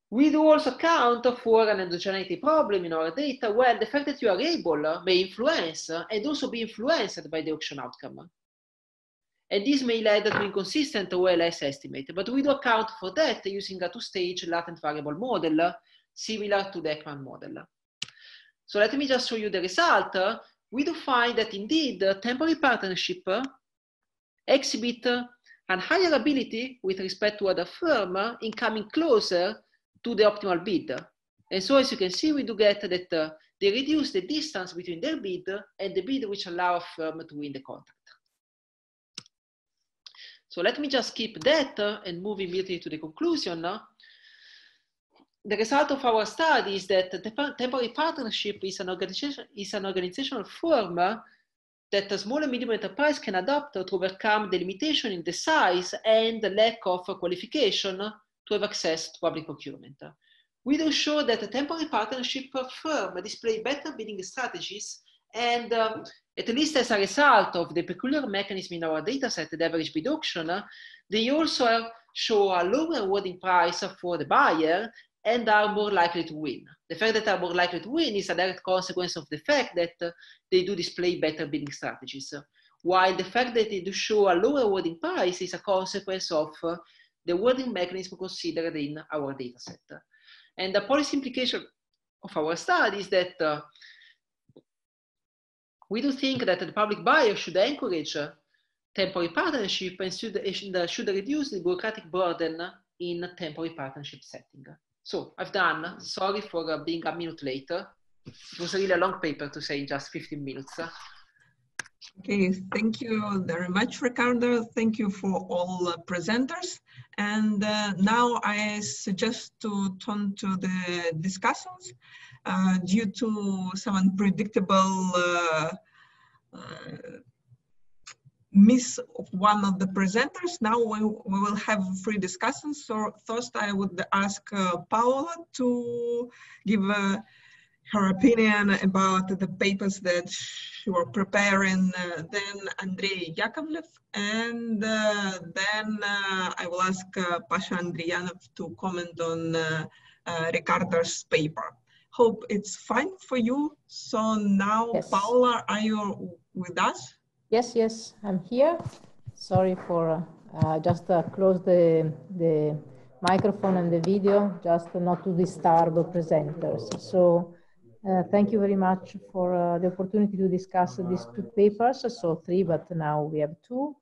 We do also account for an endogeneity problem in our data, where the fact that you are able may influence and also be influenced by the auction outcome. And this may lead to inconsistent OLS estimate, but we do account for that using a 2-stage latent variable model, similar to the Ekman model. So let me just show you the result. We do find that indeed temporary partnership exhibit a higher ability with respect to other firm in coming closer to the optimal bid. And so as you can see, we do get that they reduce the distance between their bid and the bid which allow a firm to win the contract. So let me just skip that and move immediately to the conclusion. The result of our study is that the temporary partnership is an organizational form that a small and medium enterprise can adopt to overcome the limitation in the size and the lack of qualification to have access to public procurement. We do show that a temporary partnership firm display better bidding strategies, and at least as a result of the peculiar mechanism in our dataset, the average bid auction, they also show a lower awarding price for the buyer and are more likely to win. The fact that they are more likely to win is a direct consequence of the fact that they do display better bidding strategies, while the fact that they do show a lower awarding price is a consequence of the awarding mechanism considered in our dataset. And the policy implication of our study is that we do think that the public buyer should encourage temporary partnership and should reduce the bureaucratic burden in a temporary partnership setting. So I've done. Sorry for being a minute late. It was really a long paper to say in just 15 minutes. Okay, thank you very much, Ricardo. Thank you for all presenters. And now I suggest to turn to the discussions. Due to some unpredictable miss of one of the presenters, now we will have free discussions. So first I would ask Paola to give her opinion about the papers that she was preparing, then Andrei Yakovlev, and then I will ask Pasha Andriyanov to comment on Ricardo's paper. Hope it's fine for you. So now, yes. Paola, are you with us? Yes, yes, I'm here. Sorry for just close the microphone and the video, just not to disturb the presenters. So thank you very much for the opportunity to discuss these two papers. So 3, but now we have 2.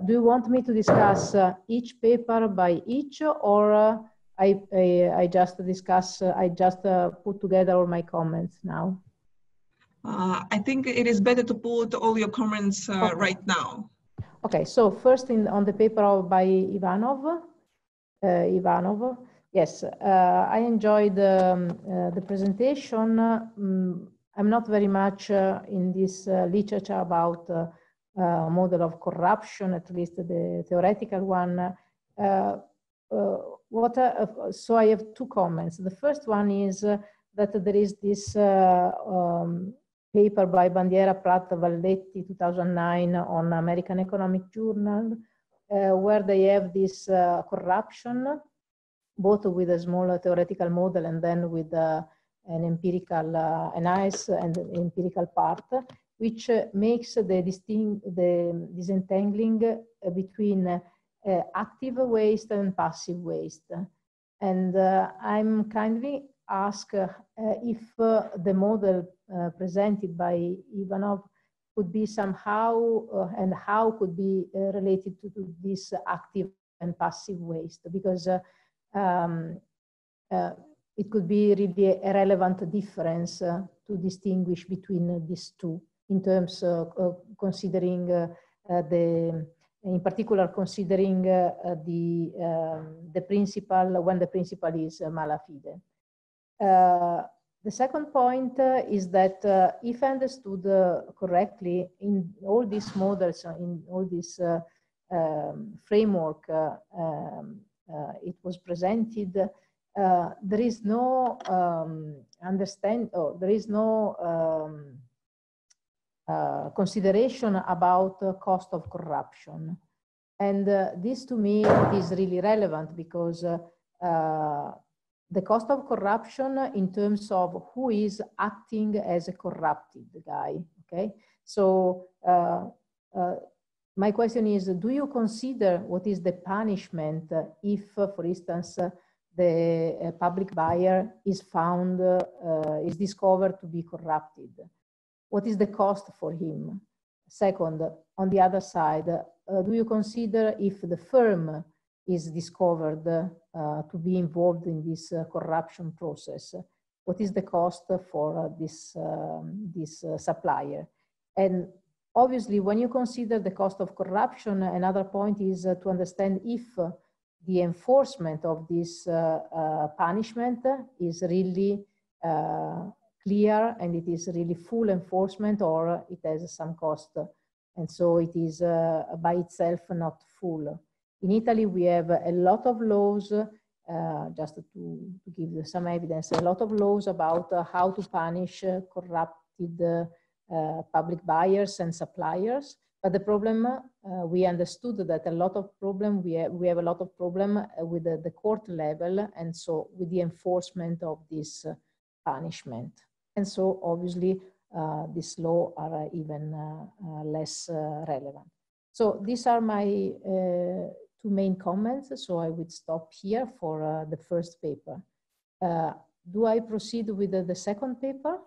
Do you want me to discuss each paper by each, or I just discuss, I just put together all my comments now? I think it is better to put all your comments okay. Right now. Okay, so first on the paper by Ivanov. Yes, I enjoyed the presentation. I'm not very much in this literature about model of corruption, at least the theoretical one. So I have 2 comments. The first one is that there is this paper by Bandiera, Pratt, Valletti, 2009 on American Economic Journal, where they have this corruption, both with a small theoretical model and then with an empirical, a nice and empirical part, which makes the disentangling between active waste and passive waste. And I'm kindly asked if the model presented by Ivanov could be somehow and how could be related to this active and passive waste, because it could be really a relevant difference to distinguish between these two in terms of considering in particular considering the principle, when the principle is mala fide. The second point is that if I understood correctly, in all these models, in all this framework it was presented, there is no there is no consideration about cost of corruption. And this to me is really relevant because the cost of corruption in terms of who is acting as a corrupted guy, okay? So my question is, do you consider what is the punishment if, for instance, the public buyer is found, is discovered to be corrupted? What is the cost for him? Second, on the other side, do you consider if the firm is discovered to be involved in this corruption process, what is the cost for this supplier? And obviously, when you consider the cost of corruption, another point is to understand if the enforcement of this punishment is really clear and it is really full enforcement, or it has some cost, and so it is by itself not full. In Italy, we have a lot of laws, just to give some evidence, a lot of laws about how to punish corrupted public buyers and suppliers. But the problem, we understood that a lot of problem, we have a lot of problem with the court level, and so with the enforcement of this punishment. And so obviously this law are even less relevant. So these are my 2 main comments. So I would stop here for the first paper. Do I proceed with the second paper?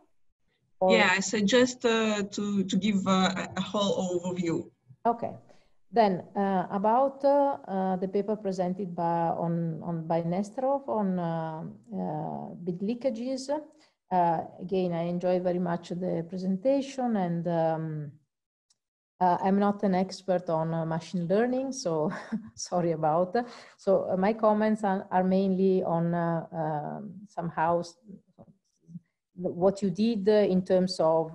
Or? Yeah, I suggest to give a whole overview. Okay. Then about the paper presented by Nesterov on bid leakages. Again, I enjoy very much the presentation, and I'm not an expert on machine learning, so sorry about that. So my comments are mainly on somehow what you did in terms of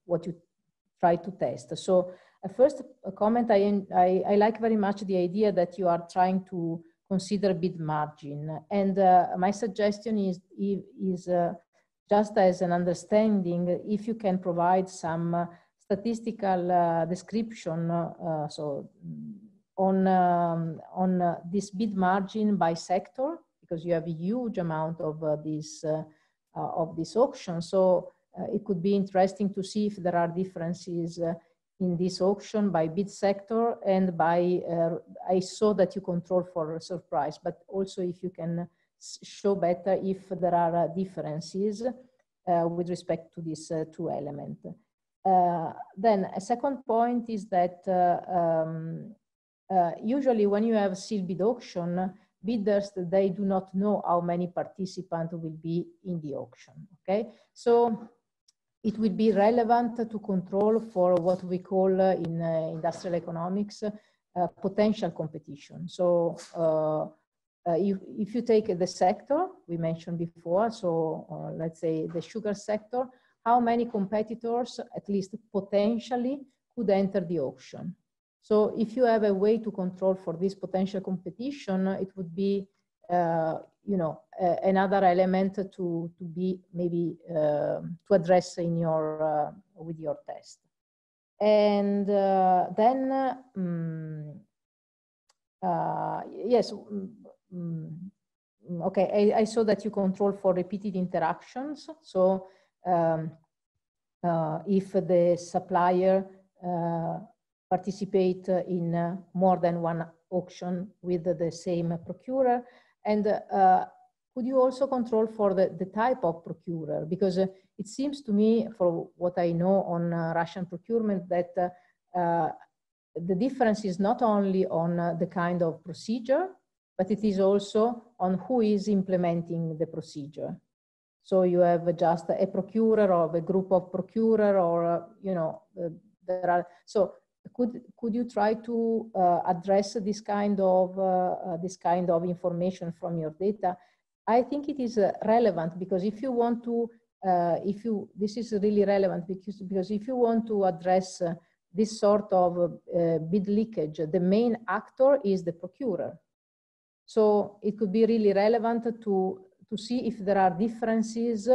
what you try to test. So first comment, I like very much the idea that you are trying to consider bid margin, and my suggestion is just as an understanding, if you can provide some statistical description so on this bid margin by sector, because you have a huge amount of this auction. So it could be interesting to see if there are differences in this auction by bid sector and by, I saw that you control for reserve price, but also if you can show better if there are differences with respect to these two elements. Then a second point is that usually when you have sealed bid auction, bidders, they do not know how many participants will be in the auction, okay? So it will be relevant to control for what we call in industrial economics potential competition. So if you take the sector we mentioned before, so let's say the sugar sector, how many competitors, at least potentially, could enter the auction? So if you have a way to control for this potential competition, it would be, you know, another element to be maybe to address in your with your test. And then yes. Okay, I saw that you control for repeated interactions. So if the supplier participate in more than one auction with the same procurer, and could you also control for the type of procurer? Because it seems to me, for what I know on Russian procurement, that the difference is not only on the kind of procedure, but it is also on who is implementing the procedure. So you have just a procurer or a group of procurer, or you know, there are. So could you try to address this kind of information from your data? I think it is relevant, because if you want to, this is really relevant because if you want to address this sort of bid leakage, the main actor is the procurer. So it could be really relevant to see if there are differences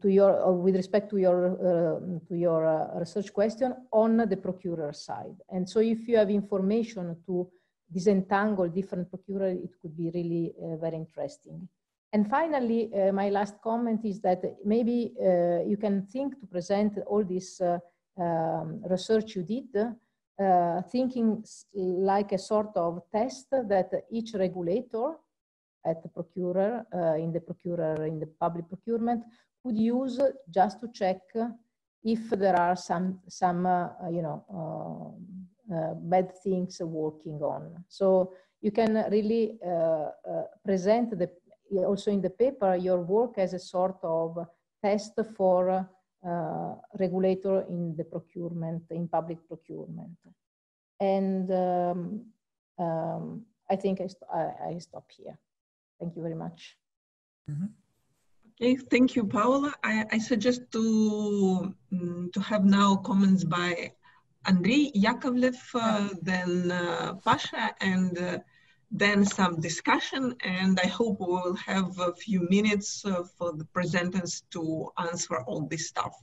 to your, with respect to your research question on the procurer side. And so if you have information to disentangle different procurers, it could be really very interesting. And finally, my last comment is that maybe you can think to present all this research you did, thinking like a sort of test that each regulator at the procurer, in the public procurement, could use just to check if there are some you know, bad things working on. So you can really present also in the paper your work as a sort of test for regulator in the procurement, in public procurement. And I think I stop here. Thank you very much. Mm-hmm. Okay, thank you, Paola. I suggest to have now comments by Andrei Yakovlev, then Pasha, and then some discussion. And I hope we will have a few minutes for the presenters to answer all this stuff.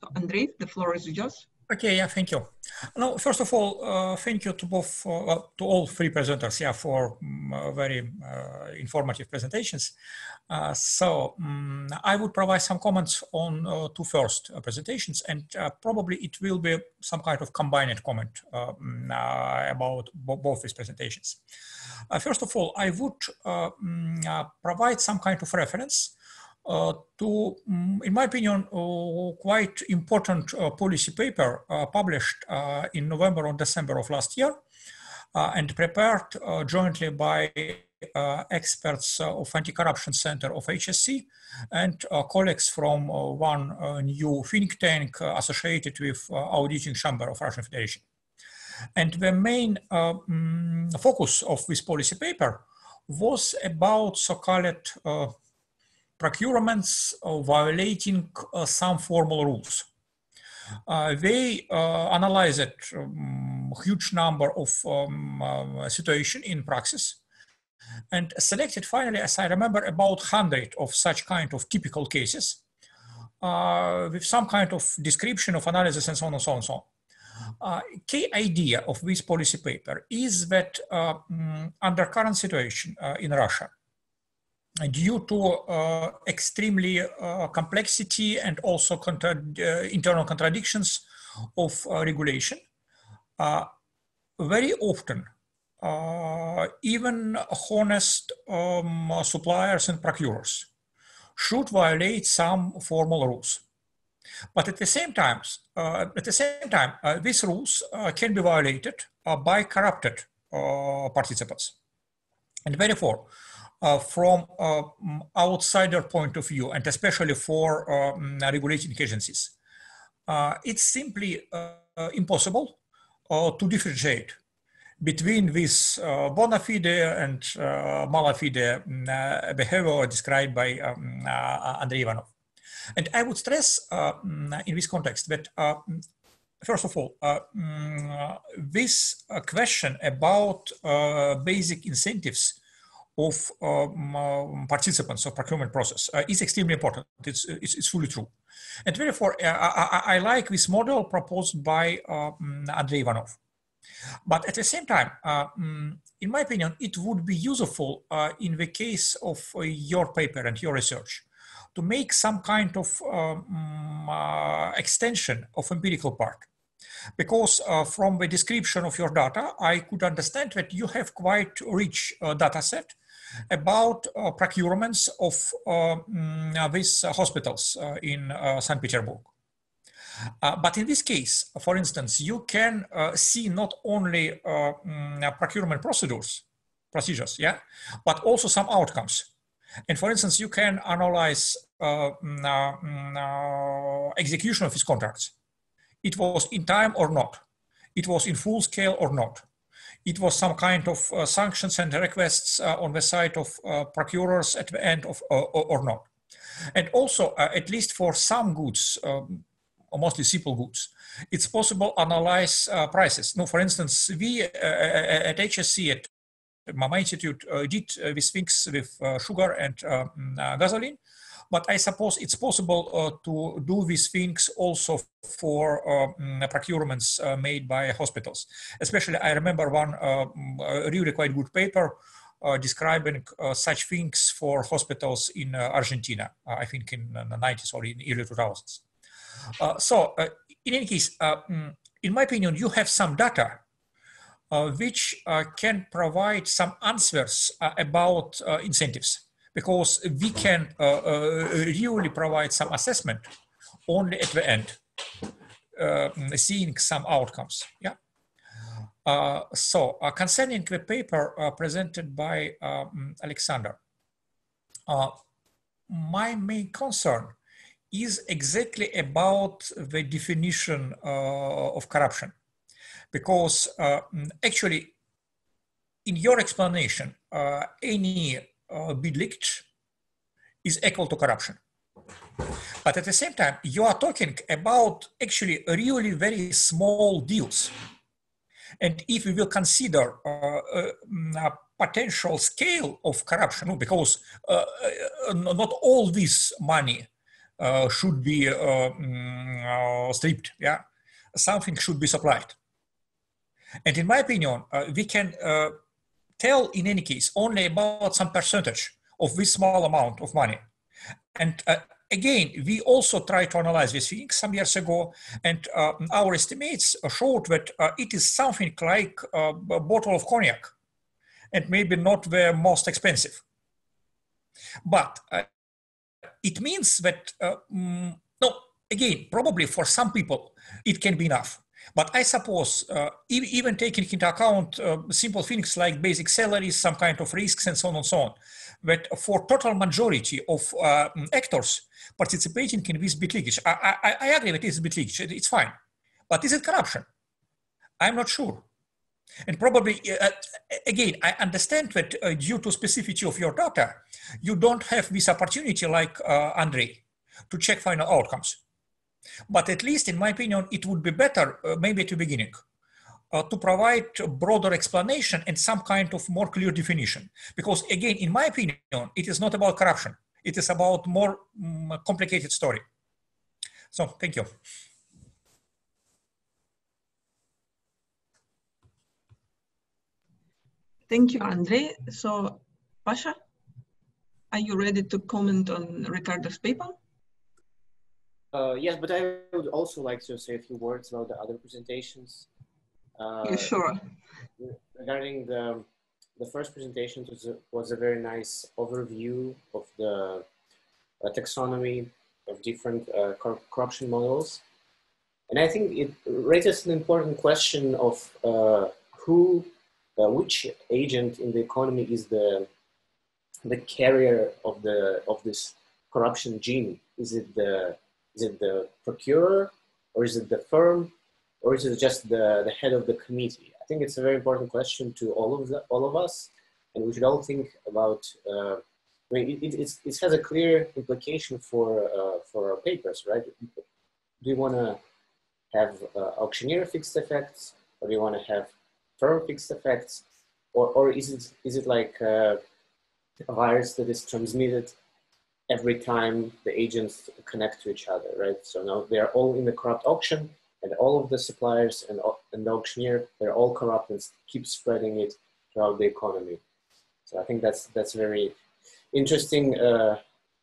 So Andrei, the floor is yours. Okay, yeah, thank you. No, first of all, thank you to both, to all three presenters, yeah, for very informative presentations. I would provide some comments on two first presentations, and probably it will be some kind of combined comment about both these presentations. First of all, I would provide some kind of reference to, in my opinion, quite important policy paper published in November or December of last year and prepared jointly by experts of Anti-Corruption Center of HSC and colleagues from one new think tank associated with Auditing Chamber of Russian Federation. And the main focus of this policy paper was about so-called procurements violating some formal rules. They analyzed a huge number of situations in practice and selected finally, as I remember, about 100 of such kind of typical cases with some kind of description of analysis and so on and so on and so on. Key idea of this policy paper is that under current situation in Russia, due to extremely complexity and also internal contradictions of regulation, very often even honest suppliers and procurers should violate some formal rules. But at the same time, these rules can be violated by corrupted participants. And therefore, from outsider point of view, and especially for regulating agencies, it's simply impossible to differentiate between this bona fide and mala fide behavior described by Andrei Ivanov. And I would stress in this context that, first of all, this question about basic incentives of participants of procurement process is extremely important. It's fully true. And therefore, I like this model proposed by Andrei Ivanov. But at the same time, in my opinion, it would be useful in the case of your paper and your research to make some kind of extension of empirical part. Because from the description of your data, I could understand that you have quite rich data set about procurements of these hospitals in St. Petersburg. But in this case, for instance, you can see not only procurement procedures, yeah, but also some outcomes. And for instance, you can analyze execution of these contracts. It was in time or not. It was in full scale or not. It was some kind of sanctions and requests on the side of procurers at the end of or not. And also, at least for some goods, mostly simple goods, it's possible to analyze prices. No, for instance, we at HSC, at my institute, did these things with sugar and gasoline, but I suppose it's possible to do these things also for procurements made by hospitals. Especially, I remember one really quite good paper describing such things for hospitals in Argentina, I think in the 90s or in early 2000s. So in any case, in my opinion, you have some data which can provide some answers about incentives, because we can really provide some assessment only at the end, seeing some outcomes. Yeah. So concerning the paper presented by Alexander, my main concern is exactly about the definition of corruption. Because actually, in your explanation, any bid leakage is equal to corruption. But at the same time, you are talking about actually really very small deals. And if we will consider a potential scale of corruption, because not all this money should be stripped, yeah, something should be supplied. And in my opinion, we can tell in any case only about some percentage of this small amount of money. And again, we also tried to analyze this thing some years ago, and our estimates showed that it is something like a bottle of cognac, and maybe not the most expensive. But it means that, no, again, probably for some people, it can be enough. But I suppose even taking into account simple things like basic salaries, some kind of risks and so on and so on, that for total majority of actors participating in this bit leakage, I agree that it's bit leakage, it's fine. But is it corruption? I'm not sure. And probably, again, I understand that due to specificity of your data, you don't have this opportunity like Andrei to check final outcomes. But at least, in my opinion, it would be better, maybe at the beginning, to provide a broader explanation and some kind of more clear definition. Because again, in my opinion, it is not about corruption. It is about more complicated story. So, thank you. Thank you, Andrei. So, Pasha, are you ready to comment on Ricardo's paper? Yes, but I would also like to say a few words about the other presentations. Yeah, sure. Regarding the first presentation was a very nice overview of the taxonomy of different corruption models. And I think it raises an important question of which agent in the economy is the carrier of this corruption gene. Is it the procurer, or is it the firm, or is it just the head of the committee? I think it's a very important question to all of us, and we should all think about. I mean, it has a clear implication for our papers, right? Do you want to have auctioneer fixed effects, or do you want to have firm fixed effects, or is it like a virus that is transmitted every time the agents connect to each other, right? So now they're all in the corrupt auction, and all of the suppliers and the auctioneer, they're all corrupt and keep spreading it throughout the economy. So I think that's very interesting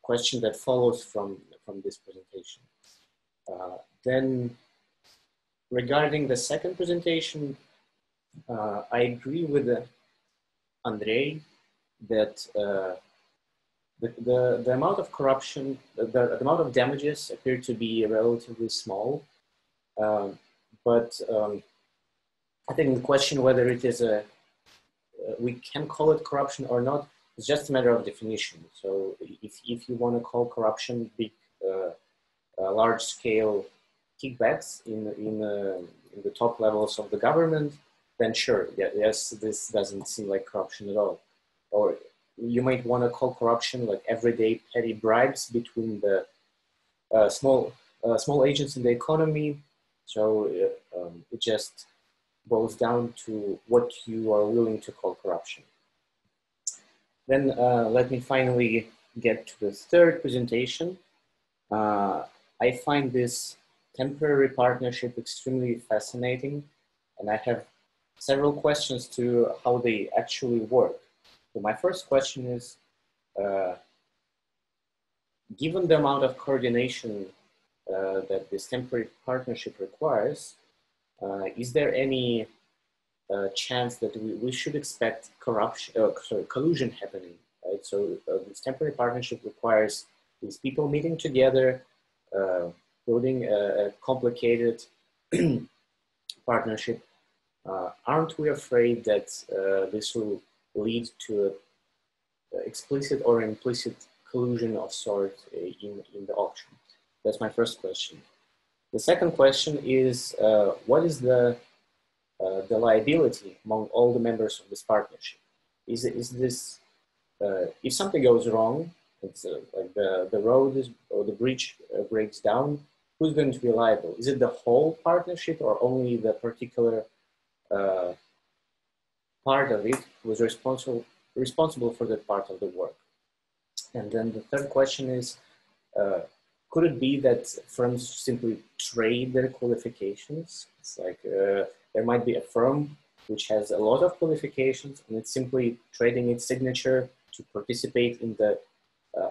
question that follows from this presentation. Then regarding the second presentation, I agree with Andrei that the amount of corruption, the amount of damages appear to be relatively small. But I think the question whether it is we can call it corruption or not, it's just a matter of definition. So if you want to call corruption big, large-scale kickbacks in the top levels of the government, then sure, yes, this doesn't seem like corruption at all. Or you might want to call corruption like everyday petty bribes between the small agents in the economy. So it just boils down to what you are willing to call corruption. Then let me finally get to the third presentation. I find this temporary partnership extremely fascinating, and I have several questions to how they actually work. So my first question is, given the amount of coordination that this temporary partnership requires, is there any chance that we should expect collusion happening, right? So this temporary partnership requires these people meeting together, building a complicated partnership. Aren't we afraid that this will lead to explicit or implicit collusion of sort in the auction? That's my first question. The second question is, what is the liability among all the members of this partnership? Is this, if something goes wrong, it's like the road or the bridge breaks down, who's going to be liable? Is it the whole partnership or only the particular part of it was responsible for that part of the work? And then the third question is, could it be that firms simply trade their qualifications? It's like there might be a firm which has a lot of qualifications and it's simply trading its signature to participate in the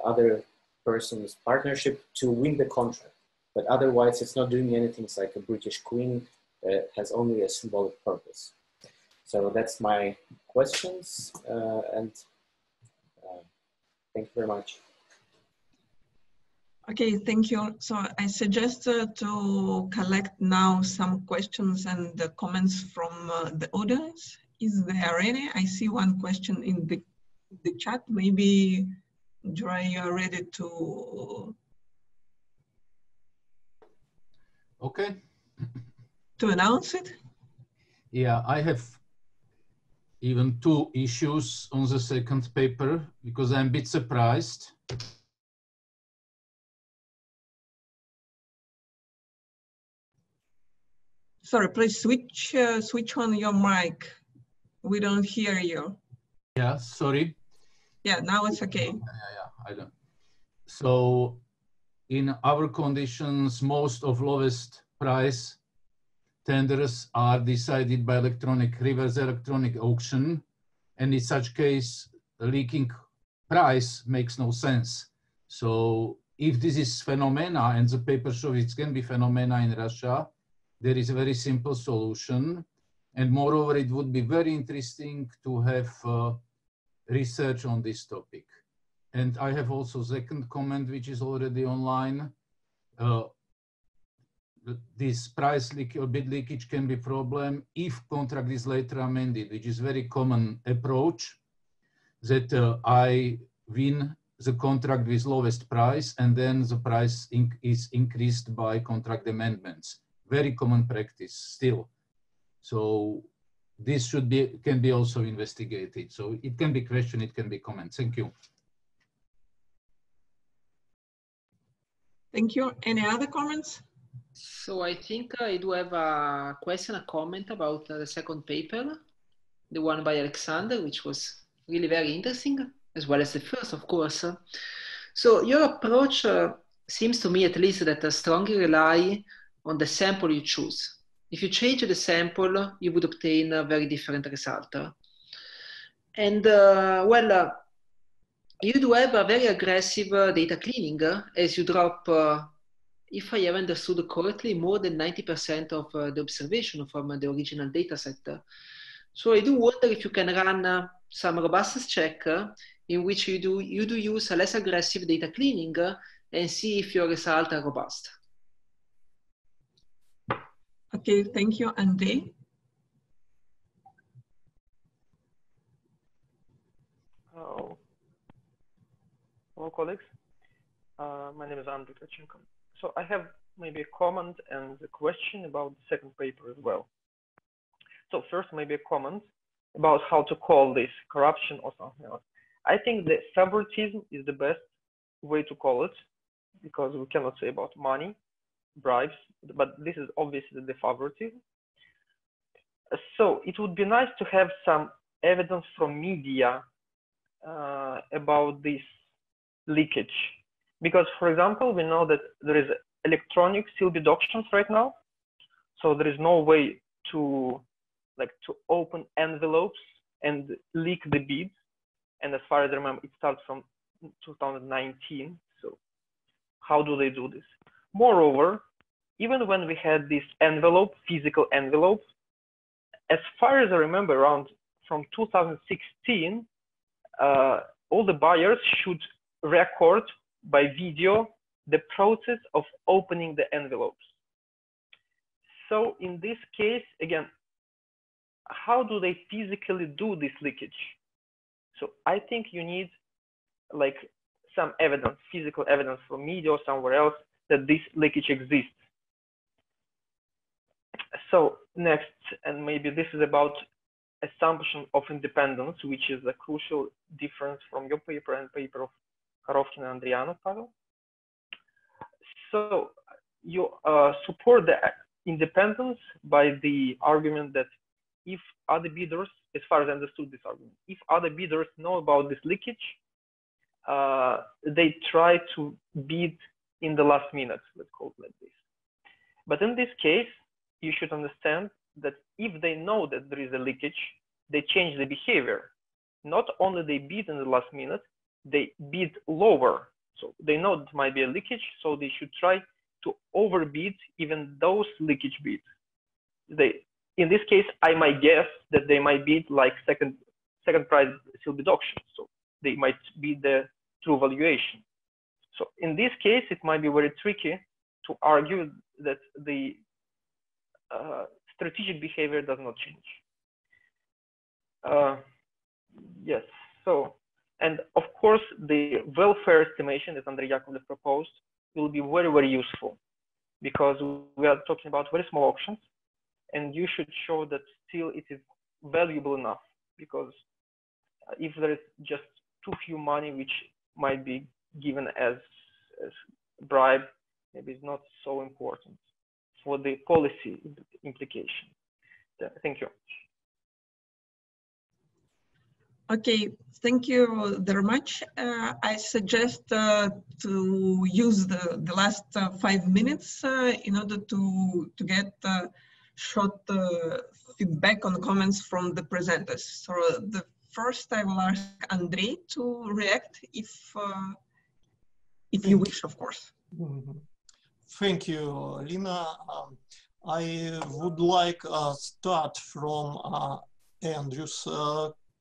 other person's partnership to win the contract. But otherwise it's not doing anything. It's like a British Queen that has only a symbolic purpose. So that's my questions, and thank you very much. Okay, thank you. So I suggest to collect now some questions and comments from the audience. Is there any? I see one question in the chat. Maybe, Joy, you are ready to announce it? Yeah, I have even 2 issues on the second paper because I'm a bit surprised. Sorry, please switch on your mic. We don't hear you. Yeah, sorry. Yeah, now it's okay. Yeah, I don't. So in our conditions, most of lowest price tenders are decided by reverse electronic auction. And in such case, the leaking price makes no sense. So if this is phenomena, and the paper shows it can be phenomena in Russia, there is a very simple solution. And moreover, it would be very interesting to have research on this topic. And I have also a second comment, which is already online. This price leak or bid leakage can be a problem if contract is later amended, which is very common approach, that I win the contract with lowest price and then the price is increased by contract amendments. Very common practice still. So this can be also investigated. So it can be question, it can be comment. Thank you. Thank you. Any other comments? So I think I do have a question, a comment about the second paper, the one by Alexander, which was really very interesting, as well as the first, of course. So your approach seems to me, at least, that strongly rely on the sample you choose. If you change the sample, you would obtain a very different result. And well, you do have a very aggressive data cleaning as you drop, if I have understood correctly, more than 90% of the observation from the original data set. So I do wonder if you can run some robustness check in which you do use a less aggressive data cleaning and see if your results are robust. Okay, thank you. Andrei? Hello, colleagues. My name is Andrei Kachenko. So I have maybe a comment and a question about the second paper as well. So first, maybe a comment about how to call this corruption or something else. I think the favoritism is the best way to call it, because we cannot say about money, bribes, but this is obviously the favoritism. So it would be nice to have some evidence from media about this leakage. Because, for example, we know that there is electronic seal bid auctions right now. So there is no way to open envelopes and leak the bids. And as far as I remember, it starts from 2019. So how do they do this? Moreover, even when we had this envelope, physical envelope, as far as I remember, around from 2016, all the buyers should record by video the process of opening the envelopes. So in this case, again, how do they physically do this leakage? So I think you need like some evidence, physical evidence from media or somewhere else that this leakage exists. So next, and maybe this is about assumption of independence, which is a crucial difference from your paper and paper of Korovkin and Andrianov, Pavel. So you support the independence by the argument that if other bidders, as far as I understood this argument, if other bidders know about this leakage, they try to bid in the last minute, let's call it like this. But in this case, you should understand that if they know that there is a leakage, they change the behavior. Not only they bid in the last minute, they bid lower. So they know there might be a leakage, so they should try to overbid even those leakage bids. In this case, I might guess that they might bid like second price seal bid auction. So they might bid the true valuation. So in this case, it might be very tricky to argue that the strategic behavior does not change. Yes, so, and of course, the welfare estimation that Andrei Yakovlev proposed will be very, very useful, because we are talking about very small auctions, and you should show that still it is valuable enough, because if there is just too few money which might be given as bribe, maybe it's not so important for the policy implication. Thank you. Okay, thank you very much. I suggest to use the last 5 minutes in order to get short feedback on the comments from the presenters. So the first I will ask Andrei to react if you wish, of course. Thank you, Lina. I would like start from Andrew's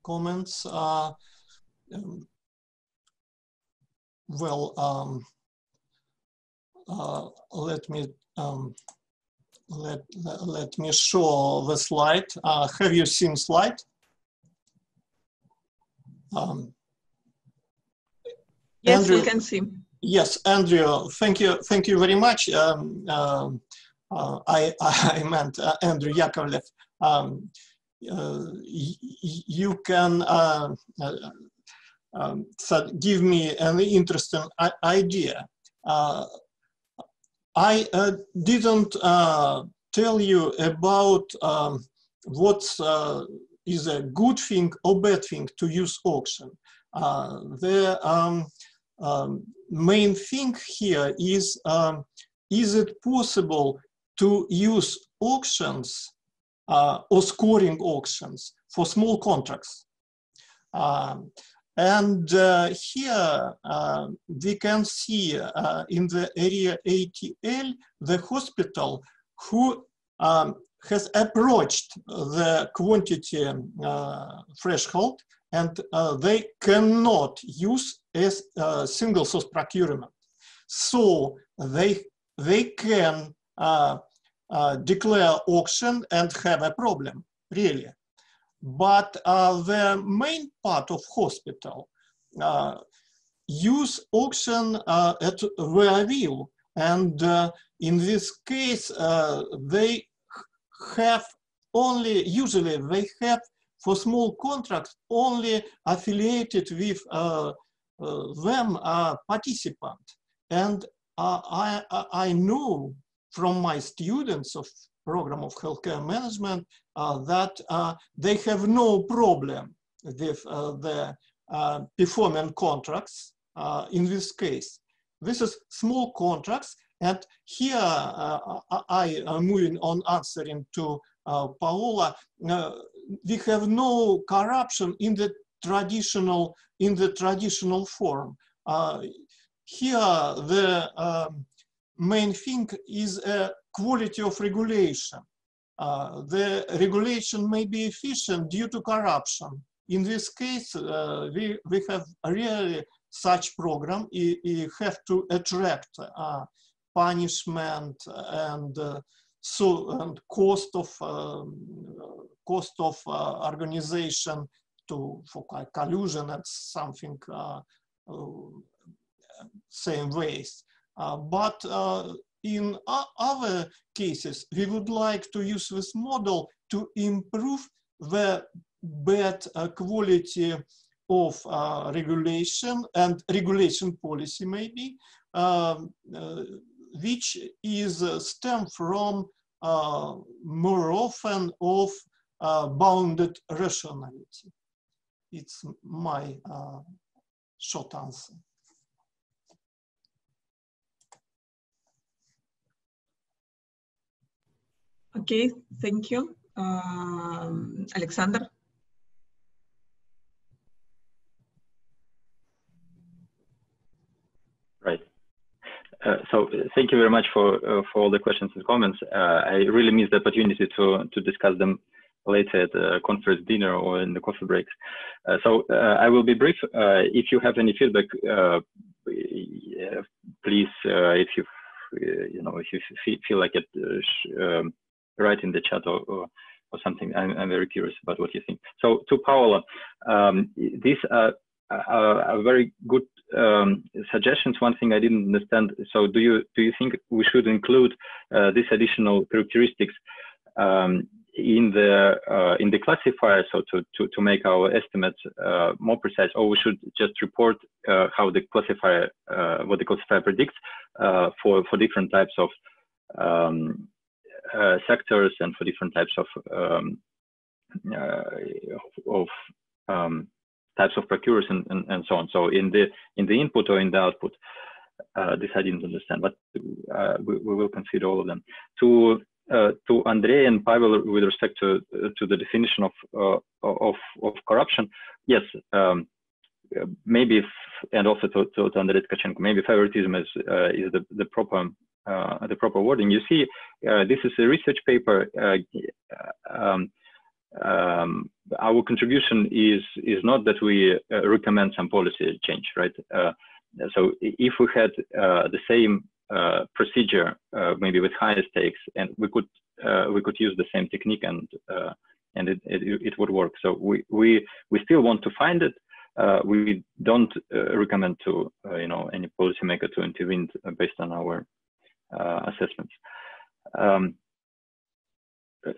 comments. Let me show the slide. Have you seen slide? Yes, Andrew, we can see. Yes, Andrew, thank you very much. I meant Andrew Yakovlev. You can give me an interesting idea. I didn't tell you about what is a good thing or bad thing to use auction. The main thing here is it possible to use auctions or scoring auctions for small contracts? And here we can see in the area ATL, the hospital who has approached the quantity threshold, and they cannot use as single source procurement. So they can declare auction and have a problem, really. But the main part of hospital use auction at their will, and in this case they have only, usually they have for small contracts only affiliated with them participant. And I know from my students of program of healthcare management that they have no problem with the performance contracts in this case. This is small contracts, and here I am moving on answering to Paola. We have no corruption in the traditional form. Here the main thing is quality of regulation. The regulation may be efficient due to corruption. In this case, we have really such program. You have to attract punishment and and cost of organization for collusion and something same ways. But in other cases, we would like to use this model to improve the bad quality of regulation and regulation policy maybe, which is stem from more often of bounded rationality. It's my short answer. Okay, thank you. Alexander? Right. So thank you very much for all the questions and comments. I really miss the opportunity to discuss them later at the conference dinner or in the coffee breaks. So I will be brief. If you have any feedback, please, if you if you feel like it, write in the chat or something. I'm very curious about what you think. So to Paola, these are very good suggestions. One thing I didn't understand. So do you think we should include these additional characteristics in the classifier, so to make our estimates more precise, or we should just report how the classifier, what the classifier predicts for different types of sectors and for different types of types of procurers and so on. So in the input or in the output, this I didn't understand, but we will consider all of them. To Andrei and Pavel, with respect to the definition of corruption, yes, maybe, and also to Andrei Tkachenko, maybe favoritism is the proper wording. You see, this is a research paper. Our contribution is not that we recommend some policy change, right? So if we had the same procedure, maybe with higher stakes, and we could use the same technique, and it would work. So we still want to find it. We don't recommend to any policymaker to intervene based on our assessments.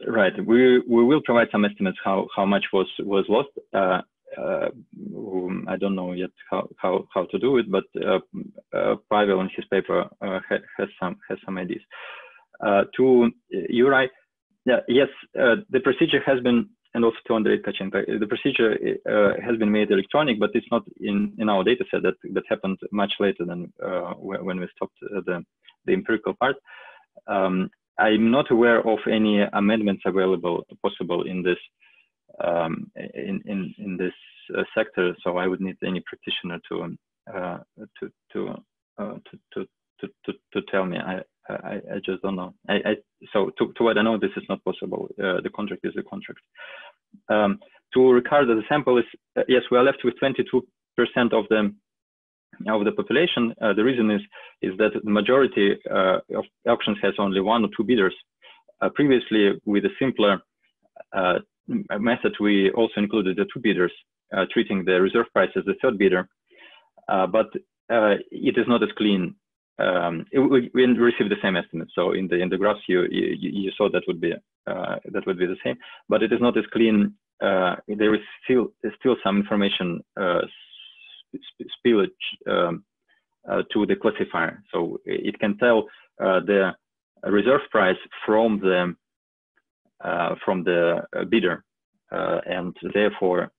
Right, we will provide some estimates how much was lost. I don't know yet how to do it, but Pavel in his paper has some ideas. To Yuri, yes, the procedure has been, and also to Andrei Tkachenko, the procedure has been made electronic, but it's not in our data set. That happened much later than when we stopped the empirical part. I'm not aware of any amendments possible in this in this sector, so I would need any practitioner to tell me. I just don't know. So to what I know, this is not possible. The contract is the contract. To Ricardo, the sample is yes, we are left with 22% of the population. The reason is that the majority of auctions has only 1 or 2 bidders. Previously, with a simpler method, we also included the 2 bidders, treating the reserve price as the 3rd bidder. But it is not as clean. We received the same estimate. So in the graphs you saw that would be the same, but it is not as clean. There is still some information spillage to the classifier, so it can tell the reserve price from the bidder, and therefore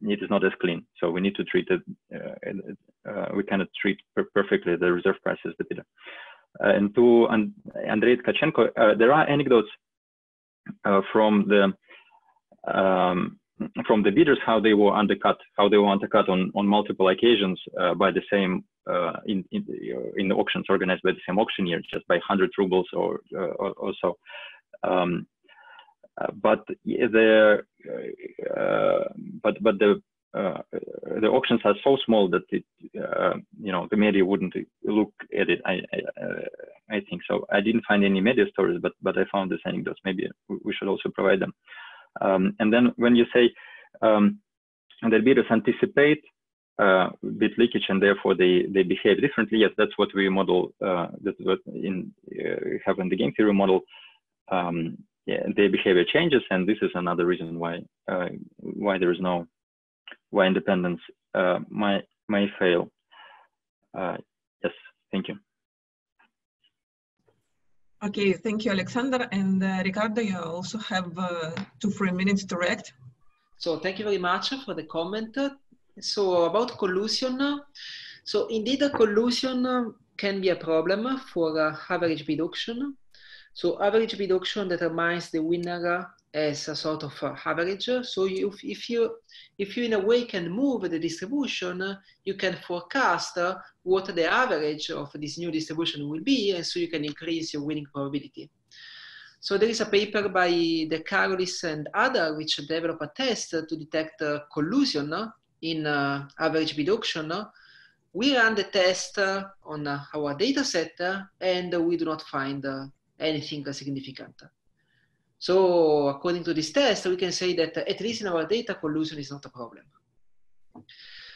it is not as clean. So we need to treat it. We cannot treat perfectly the reserve price as the bidder. And to Andrei Tkachenko, there are anecdotes from the bidders, how they were undercut on multiple occasions by the same in the auctions organized by the same auctioneer, just by 100 rubles or so. But the auctions are so small that the media wouldn't look at it. I think so. I didn't find any media stories, but I found these anecdotes. Maybe we should also provide them. And then when you say that bidders anticipate bid leakage and therefore they behave differently, yes, that's what we model. That's what have in the game theory model. Yeah, their behavior changes, and this is another reason why there is why independence may fail. Yes, thank you. Okay, thank you, Alexander. And Ricardo, you also have 2-3 minutes to react. So thank you very much for the comment. So about collusion. So indeed, collusion can be a problem for average bid auction. So average bid auction determines the winner as a sort of average. So if you in a way can move the distribution, you can forecast what the average of this new distribution will be, and so you can increase your winning probability. So there is a paper by De Carolis and others which develop a test to detect collusion in average bid auction. we run the test on our data set and we do not find anything significant. So according to this test, we can say that at least in our data, collusion is not a problem.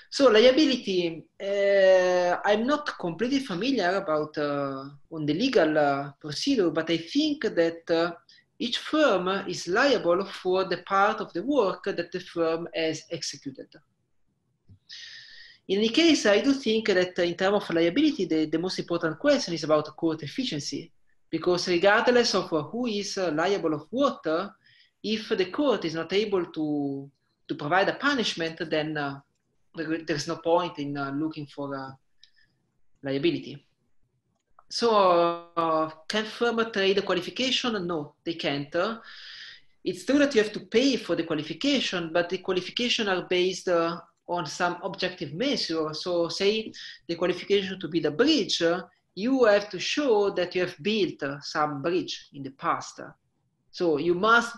So liability, I'm not completely familiar about on the legal procedure, but I think that each firm is liable for the part of the work that the firm has executed. In any case, I do think that in terms of liability, the most important question is about court efficiency, because regardless of who is liable of what, if the court is not able to provide a punishment, then there's no point in looking for liability. So can firm trade qualification? No, they can't. It's true that you have to pay for the qualification, but the qualifications are based on some objective measure. So say the qualification to build a bridge, you have to show that you have built some bridge in the past. So you must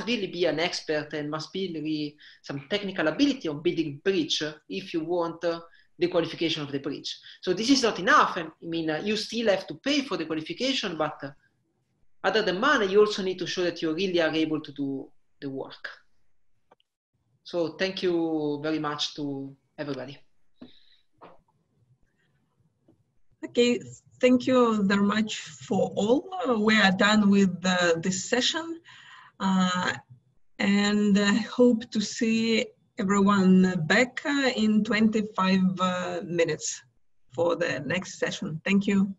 really be an expert and must be really some technical ability on building bridge if you want the qualification of the bridge. So this is not enough. I mean, you still have to pay for the qualification, but other than money, you also need to show that you really are able to do the work. So thank you very much to everybody. Okay, thank you very much for all. We are done with this session and hope to see everyone back in 25 minutes for the next session. Thank you.